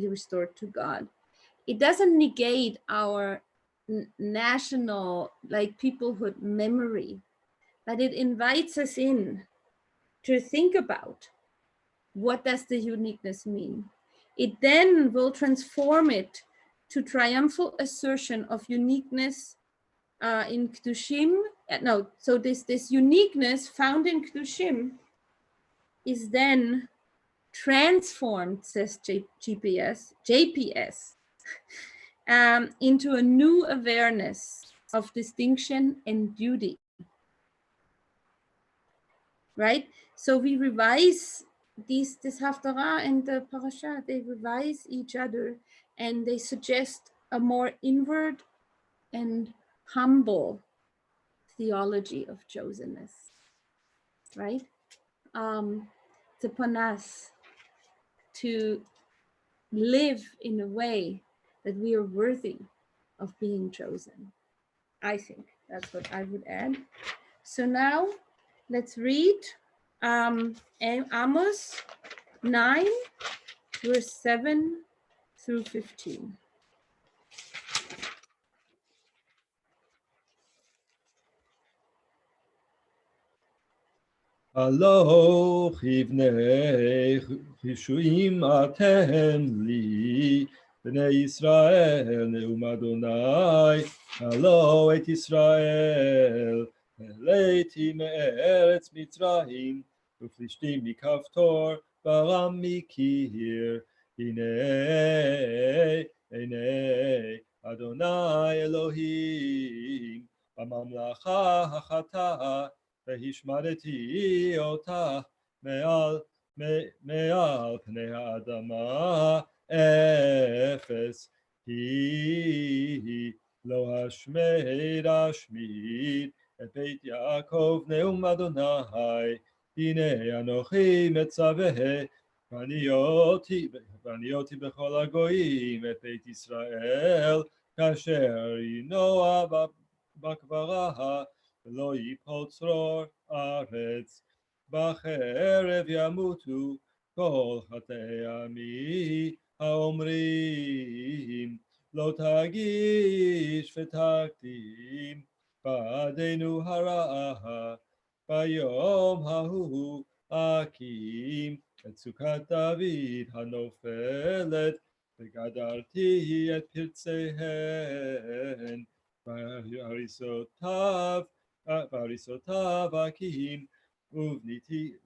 restored to God. It doesn't negate our national, like, peoplehood memory, but it invites us in to think about what does the uniqueness mean. It then will transform it to triumphal assertion of uniqueness in Kedushim. So this uniqueness found in Kedushim is then transformed, says JPS, into a new awareness of distinction and beauty, right? So we revise this Haftarah and the Parasha, they revise each other, and they suggest a more inward and humble theology of chosenness, right? It's upon us to live in a way that we are worthy of being chosen. I think that's what I would add. So now Let's read Amos 9, verse 7 through 15. הלוך יבנה חישויים אתם לי, בני ישראל נאום אדוני, הלא את ישראל, העליתי מארץ מצרים, ופלישתים מכפתור, ברם מקיר, הנה עיני אדוני אלוהים, בממלכה החטאה, והשמדתי אותה מעל פני האדמה, אפס היא לא אשמיד את בית יעקב נאום אדוני, הנה אנוכי מצווה ואני אותי בכל הגויים את בית ישראל, כאשר ינוע בקברה ולא ייפול צרור ארץ, בחרב ימותו כל חטאי עמי האומרים, לא תגיש ותקדים בעדנו הרעה, ביום ההוא אקים את סוכת דוד הנופלת, וגדרתי את פרציהן, בהריסותיו אקים,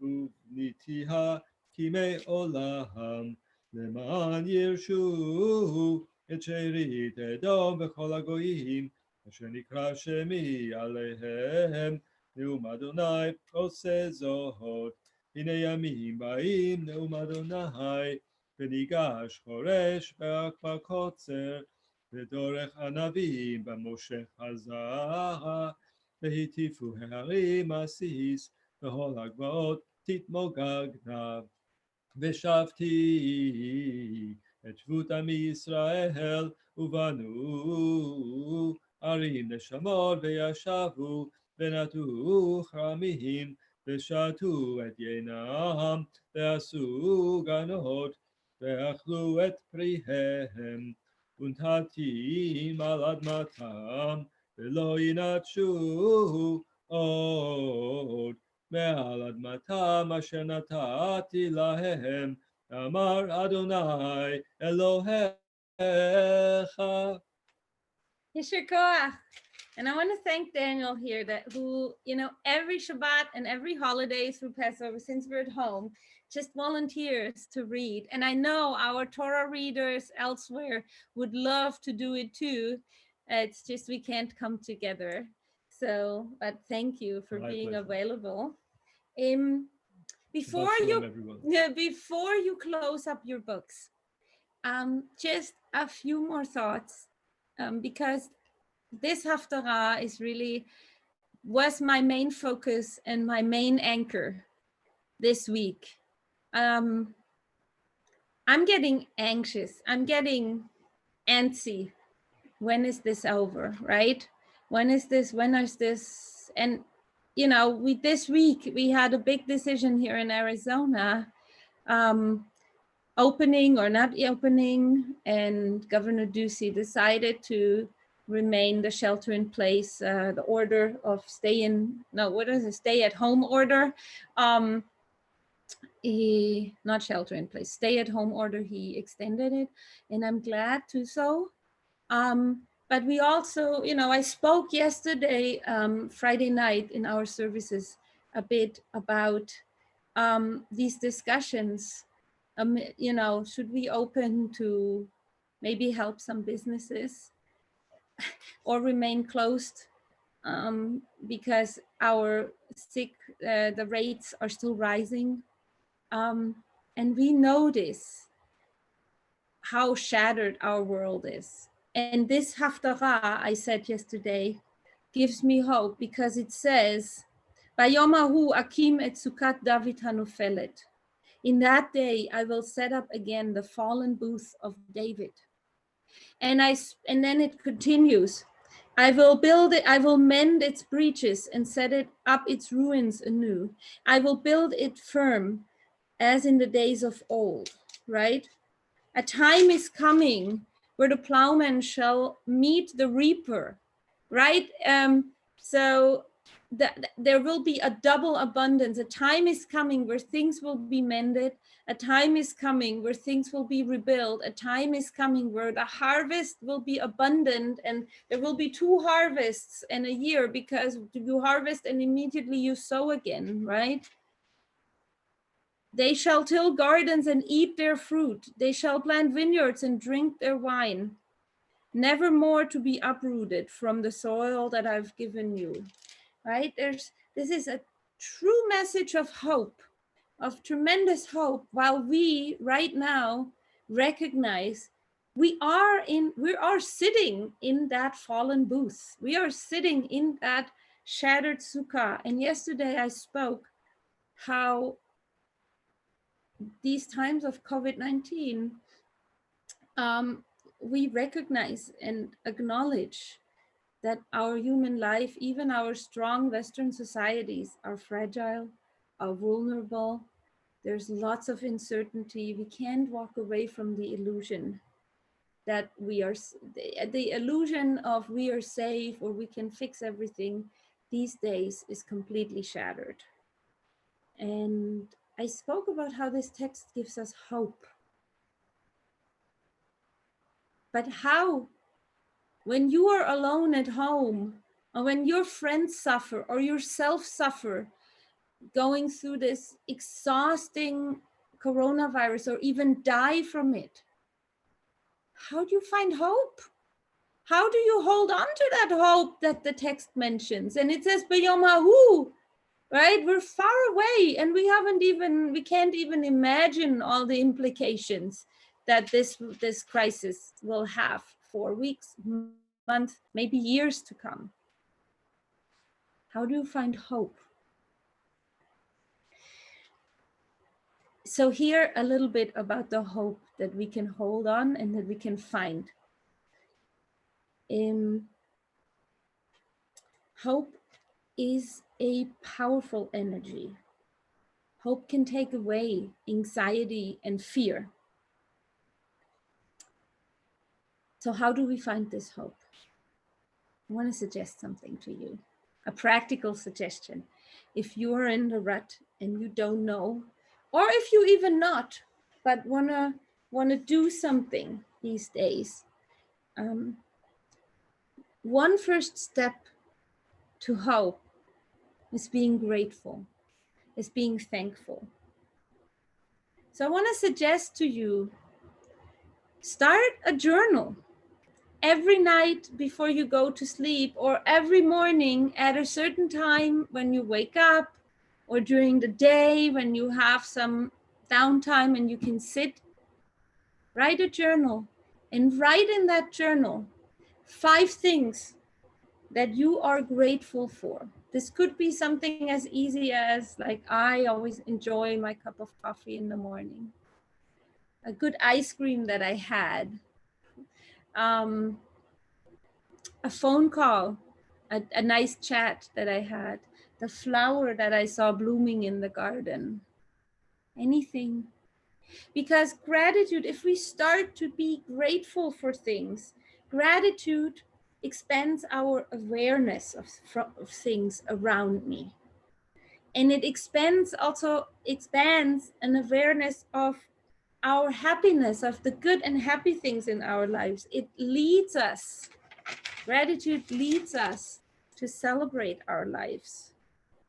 ובניתיה כימי עולם, למען ירשו את שארית אדום וכל הגויים, אשר נקרא שמי עליהם, נאום אדוני עושה זאת. הנה ימים באים נאום אדוני, וניגש חורש בקוצר, ודורך ענבים במושך חזק, והטיפו ההרים עסיס, וכל הגבעות תתמוגגנה. ושבתי את שבות עמי ישראל, ובנו ערים נשמות, וישבו ונטעו כרמים, ושתו את יינם, ועשו גנות, ואכלו את פריהם. ונתתים על אדמתם, ולא ינטשו עוד מעל אדמתם אשר נתתי להם, אמר אדוני אלוהיך. Yesher koach. And I want to thank Daniel here, who, every Shabbat and every holiday through Passover, since we're at home, just volunteers to read. And I know our Torah readers elsewhere would love to do it too. It's just we can't come together. So, but thank you for being pleasure. Available. Before you close up your books, just a few more thoughts, because this Haftarah was my main focus and my main anchor this week. I'm getting anxious. I'm getting antsy. When is this over, right? When is this? And, this week we had a big decision here in Arizona, opening or not opening, and Governor Ducey decided to remain the shelter in place, the order of stay at home order. Not shelter in place, stay at home order, he extended it, and I'm glad to so. But we also, I spoke yesterday, Friday night in our services, a bit about these discussions. Should we open to maybe help some businesses or remain closed because our the rates are still rising. And we notice how shattered our world is. And this Haftarah, I said yesterday, gives me hope because it says, Bayom hahu akim et sukat David hanofelet. In that day, I will set up again the fallen booth of David. And then it continues. I will build it, I will mend its breaches and set it up its ruins anew. I will build it firm as in the days of old, right? A time is coming where the plowman shall meet the reaper, right? So there will be a double abundance. A time is coming where things will be mended. A time is coming where things will be rebuilt. A time is coming where the harvest will be abundant, and there will be 2 harvests in a year, because you harvest and immediately you sow again, right? They shall till gardens and eat their fruit. They shall plant vineyards and drink their wine, never more to be uprooted from the soil that I've given you. Right? This is a true message of hope, of tremendous hope, while we right now recognize we are sitting in that fallen booth. We are sitting in that shattered sukkah. And yesterday I spoke how these times of COVID-19, we recognize and acknowledge that our human life, even our strong Western societies, are fragile, are vulnerable. There's lots of uncertainty. We can't walk away from the illusion that we are, the illusion of we are safe or we can fix everything these days is completely shattered. And I spoke about how this text gives us hope. But how? When you are alone at home, or when your friends suffer or yourself suffer, going through this exhausting coronavirus or even die from it, how do you find hope? How do you hold on to that hope that the text mentions? And it says, B'yomahu, right? We're far away, and we can't even imagine all the implications that this crisis will have for weeks, months, maybe years to come. How do you find hope? So here a little bit about the hope that we can hold on and that we can find. Hope is a powerful energy. Hope can take away anxiety and fear. So how do we find this hope? I want to suggest something to you, a practical suggestion. If you are in the rut and you don't know, or if you even not, but wanna do something these days, one first step to hope is being grateful, is being thankful. So I want to suggest to you, start a journal every night before you go to sleep, or every morning at a certain time when you wake up, or during the day when you have some downtime and you can sit. Write a journal and write in that journal 5 things that you are grateful for. This could be something as easy as, like, I always enjoy my cup of coffee in the morning, a good ice cream that I had, a phone call, a nice chat that I had, the flower that I saw blooming in the garden, anything. Because gratitude, if we start to be grateful for things, gratitude expands our awareness of things around me. And it expands an awareness of our happiness, of the good and happy things in our lives. It leads us, gratitude leads us to celebrate our lives,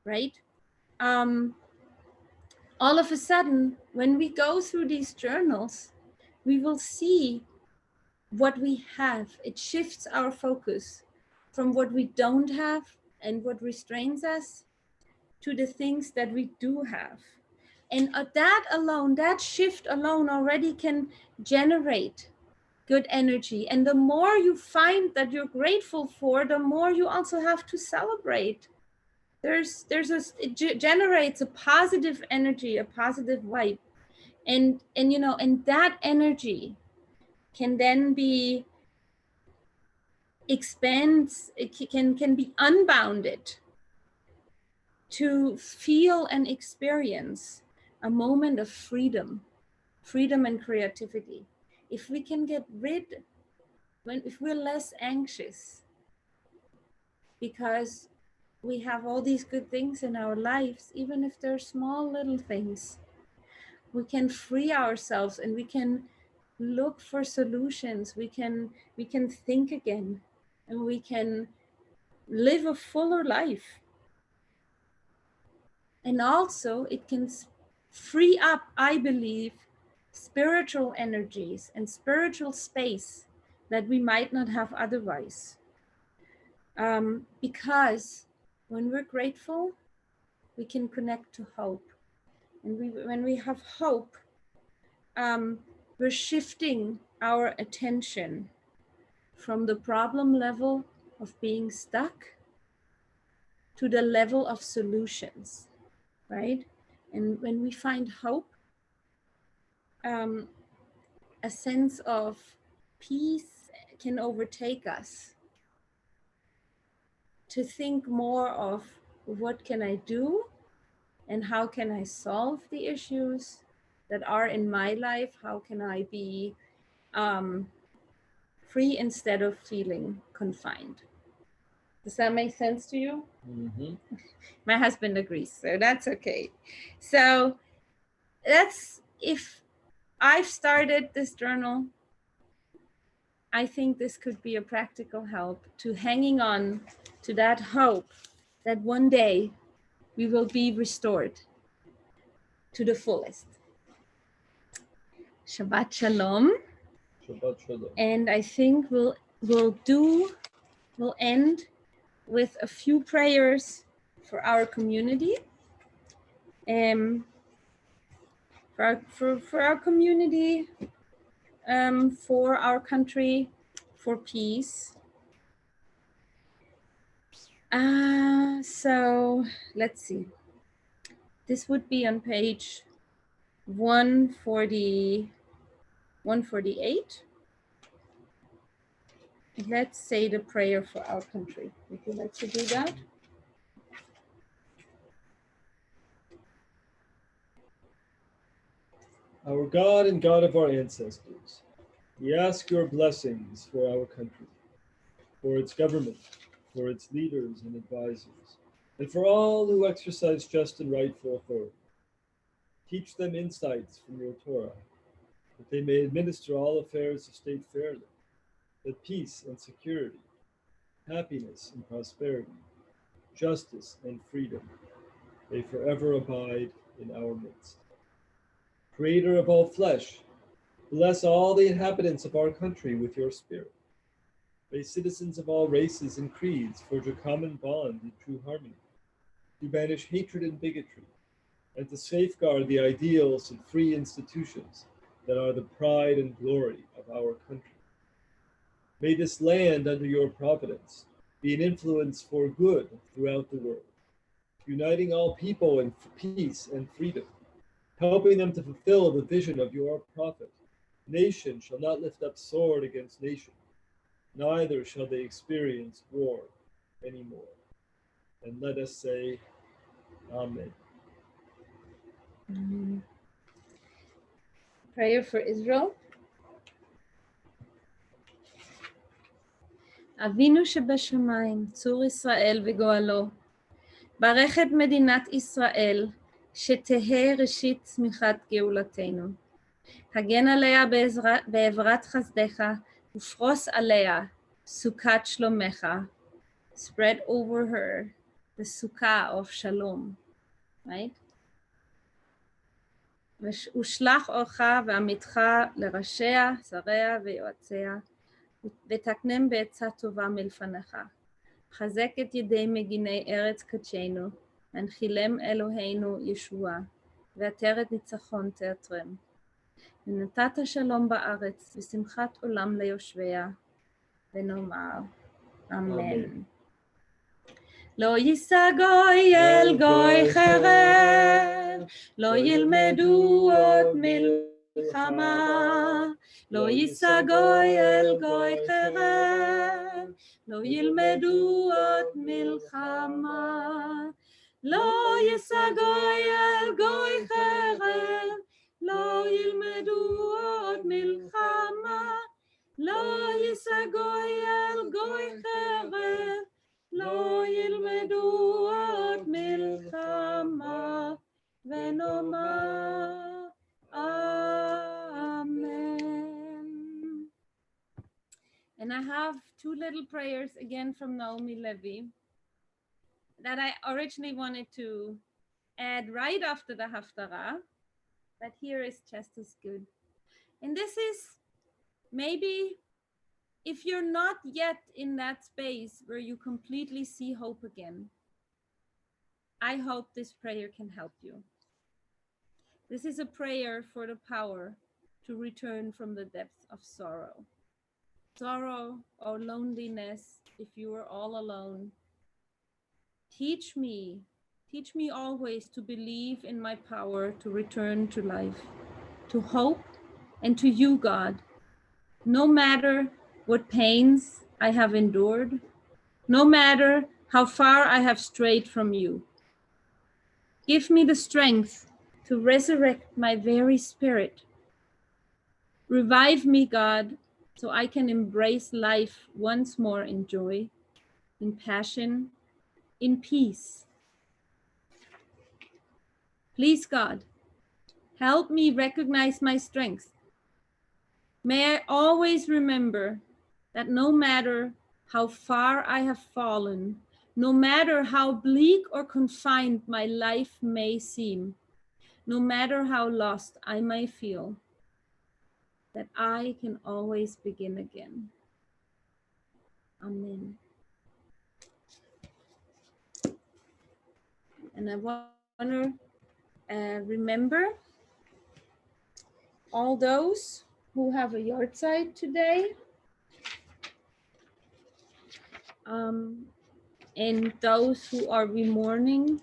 right? All of a sudden, when we go through these journals, we will see what we have. It shifts our focus from what we don't have and what restrains us to the things that we do have. And that shift alone already can generate good energy. And the more you find that you're grateful for, the more you also have to celebrate. It generates a positive energy, a positive vibe. And that energy can then be expands, it can be unbounded to feel and experience a moment of freedom and creativity. If we can get rid, if we're less anxious because we have all these good things in our lives, even if they're small little things, we can free ourselves and we can look for solutions. We can think again, and we can live a fuller life. And also it can free up, I believe, spiritual energies and spiritual space that we might not have otherwise. Because when we're grateful, we can connect to hope. And when we have hope, we're shifting our attention from the problem level of being stuck to the level of solutions, right? And when we find hope, a sense of peace can overtake us to think more of what can I do and how can I solve the issues that are in my life? How can I be free instead of feeling confined? Does that make sense to you? Mm-hmm. My husband agrees, so that's okay. So that's, if I've started this journal, I think this could be a practical help to hanging on to that hope that one day we will be restored to the fullest. Shabbat Shalom. Shabbat Shalom. And I think we'll end with a few prayers for our community, for our community, for our country, for peace. So let's see. This would be on page 148. Let's say the prayer for our country. Would you like to do that? Our God and God of our ancestors, we ask your blessings for our country, for its government, for its leaders and advisors, and for all who exercise just and rightful authority. Teach them insights from your Torah, that they may administer all affairs of state fairly, that peace and security, happiness and prosperity, justice and freedom may forever abide in our midst. Creator of all flesh, bless all the inhabitants of our country with your spirit. May citizens of all races and creeds forge a common bond in true harmony, to banish hatred and bigotry, and to safeguard the ideals and free institutions that are the pride and glory of our country. May this land under your providence be an influence for good throughout the world, uniting all people in peace and freedom, helping them to fulfill the vision of your prophet. Nation shall not lift up sword against nation, neither shall they experience war anymore. And let us say, Amen. Prayer for Israel. אבינו שבשמיים, צור ישראל וגואלו, ברך את מדינת ישראל, שתהא ראשית צמיחת גאולתנו. הגן עליה בעברת חסדך, ופרוס עליה סוכת שלומך. Spread over her the sukkah of shalom, right? ושלח אורך ועמיתך לראשיה, שריה ויועציה, ותקנם בעצה טובה מלפניך. חזק את ידי מגיני ארץ קדשנו, והנחילם אלוהינו ישועה, ועטרת ניצחון תעטרם. ונתת שלום בארץ, ושמחת עולם ליושביה, ונאמר אמן. לא יישא גוי אל גוי חרב, לא ילמדו עוד מלחמה. לא יישא גוי אל גוי חרב, לא ילמדו עוד מלחמה, לא יישא גוי אל גוי חרב, לא ילמדו עוד מלחמה, לא יישא גוי אל גוי חרב, לא ילמדו עוד מלחמה, ונאמר Amen. And I have two little prayers again from Naomi Levy that I originally wanted to add right after the Haftarah, but here is just as good. And this is maybe if you're not yet in that space where you completely see hope again, I hope this prayer can help you. This is a prayer for the power to return from the depths of sorrow. Sorrow or loneliness, if you are all alone. Teach me always to believe in my power to return to life, to hope, and to you, God. No matter what pains I have endured, no matter how far I have strayed from you. Give me the strength to resurrect my very spirit. Revive me, God, so I can embrace life once more in joy, in passion, in peace. Please, God, help me recognize my strength. May I always remember that no matter how far I have fallen, no matter how bleak or confined my life may seem, no matter how lost I may feel, that I can always begin again. Amen. And I want to remember all those who have a yard site today, and those who are mourning.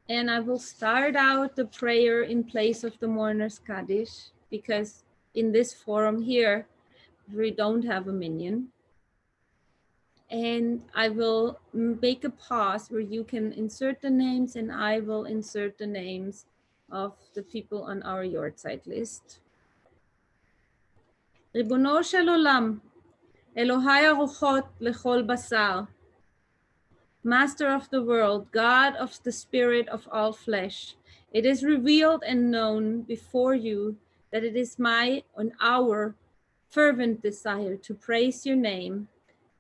And I will start out the prayer in place of the mourner's Kaddish, because in this forum here, we don't have a minyan. And I will make a pause where you can insert the names, and I will insert the names of the people on our yard site list. ריבונו של עולם, אלוהי הרוחות לכל בשר, Master of the world, God of the spirit of all flesh, it is revealed and known before you that it is my and our fervent desire to praise your name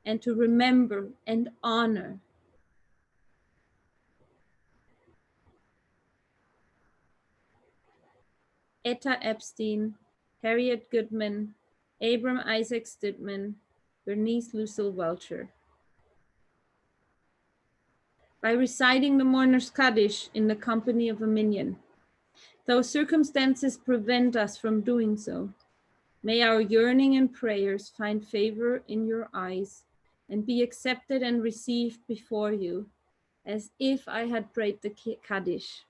and to remember and honor Etta Epstein, Harriet Goodman, Abram Isaac Stidman, Bernice Lucille Welcher. By reciting the mourner's Kaddish in the company of a minyan, though circumstances prevent us from doing so, may our yearning and prayers find favor in your eyes and be accepted and received before you, as if I had prayed the Kaddish.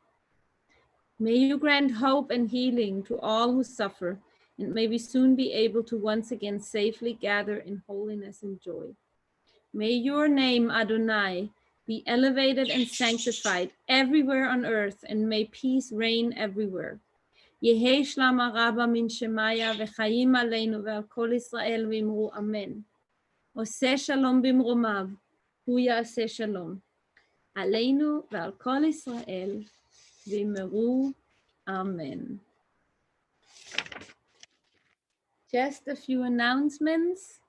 May you grant hope and healing to all who suffer, and may we soon be able to once again safely gather in holiness and joy. May your name, Adonai, be elevated and sanctified everywhere on earth, and may peace reign everywhere. Yehi shlama rabba min shemaya v'chayim aleinu ve'al kol Yisrael v'imru amen. Oseh shalom bimromav, hu ya'aseh shalom. Aleinu ve'al kol Yisrael v'imru amen. Just a few announcements.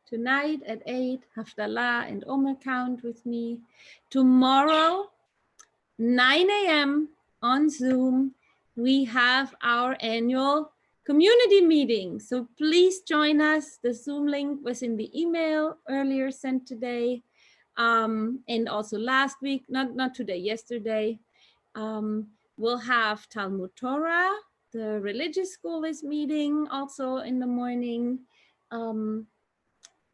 Tonight at 8, Haftalah and Omer count with me. Tomorrow, 9 a.m. on Zoom, we have our annual community meeting. So please join us. The Zoom link was in the email earlier sent today, and also last week, not today, yesterday. We'll have Talmud Torah. The religious school is meeting also in the morning.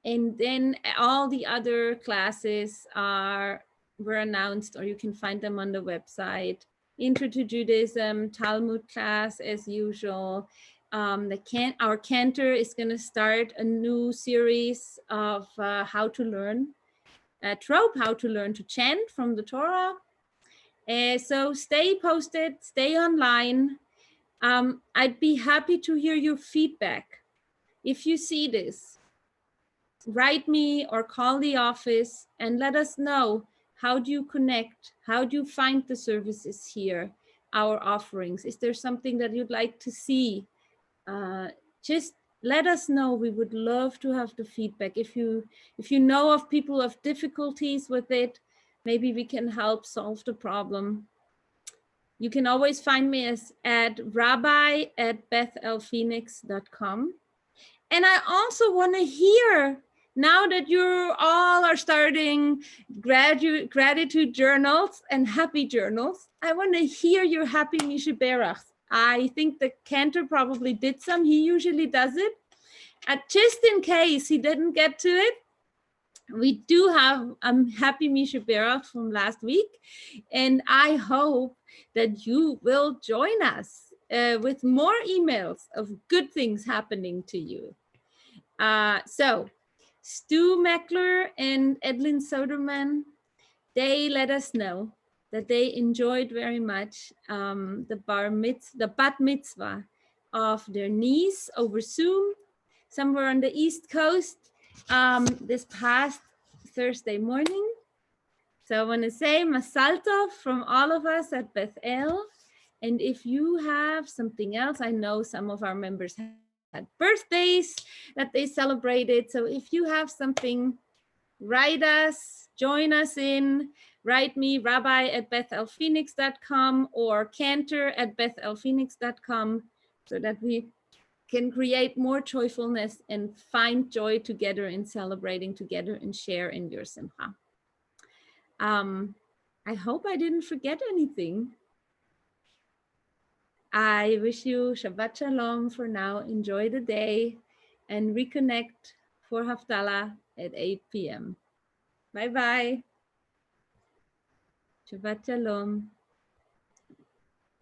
And then all the other classes were announced, or you can find them on the website. Intro to Judaism, Talmud class as usual, Our cantor is going to start a new series of how to learn trope, how to learn to chant from the Torah. So stay posted, stay online. I'd be happy to hear your feedback. If you see this, write me or call the office and let us know, how do you connect? How do you find the services here, our offerings? Is there something that you'd like to see? Just let us know. We would love to have the feedback. If you know of people who have difficulties with it, maybe we can help solve the problem. You can always find me at rabbi@bethelphoenix.com. And I also want to hear, now that you all are starting gratitude journals and happy journals, I want to hear your happy Misha Berachs. I think the cantor probably did some. He usually does it. Just in case he didn't get to it, we do have happy Misha Berach from last week. And I hope that you will join us with more emails of good things happening to you. So Stu Meckler and Edlin Soderman, they let us know that they enjoyed very much the bat mitzvah of their niece over Zoom, somewhere on the East Coast, this past Thursday morning. So I want to say Masal Tov from all of us at Beth El. And if you have something else, I know some of our members had birthdays that they celebrated. So if you have something, write us, join us in, write me rabbi@bethelphoenix.com or cantor@bethelphoenix.com, so that we can create more joyfulness and find joy together in celebrating together and share in your simcha. I hope I didn't forget anything. I wish you Shabbat Shalom for now. Enjoy the day and reconnect for Haftalah at 8 p.m. Bye-bye. Shabbat Shalom.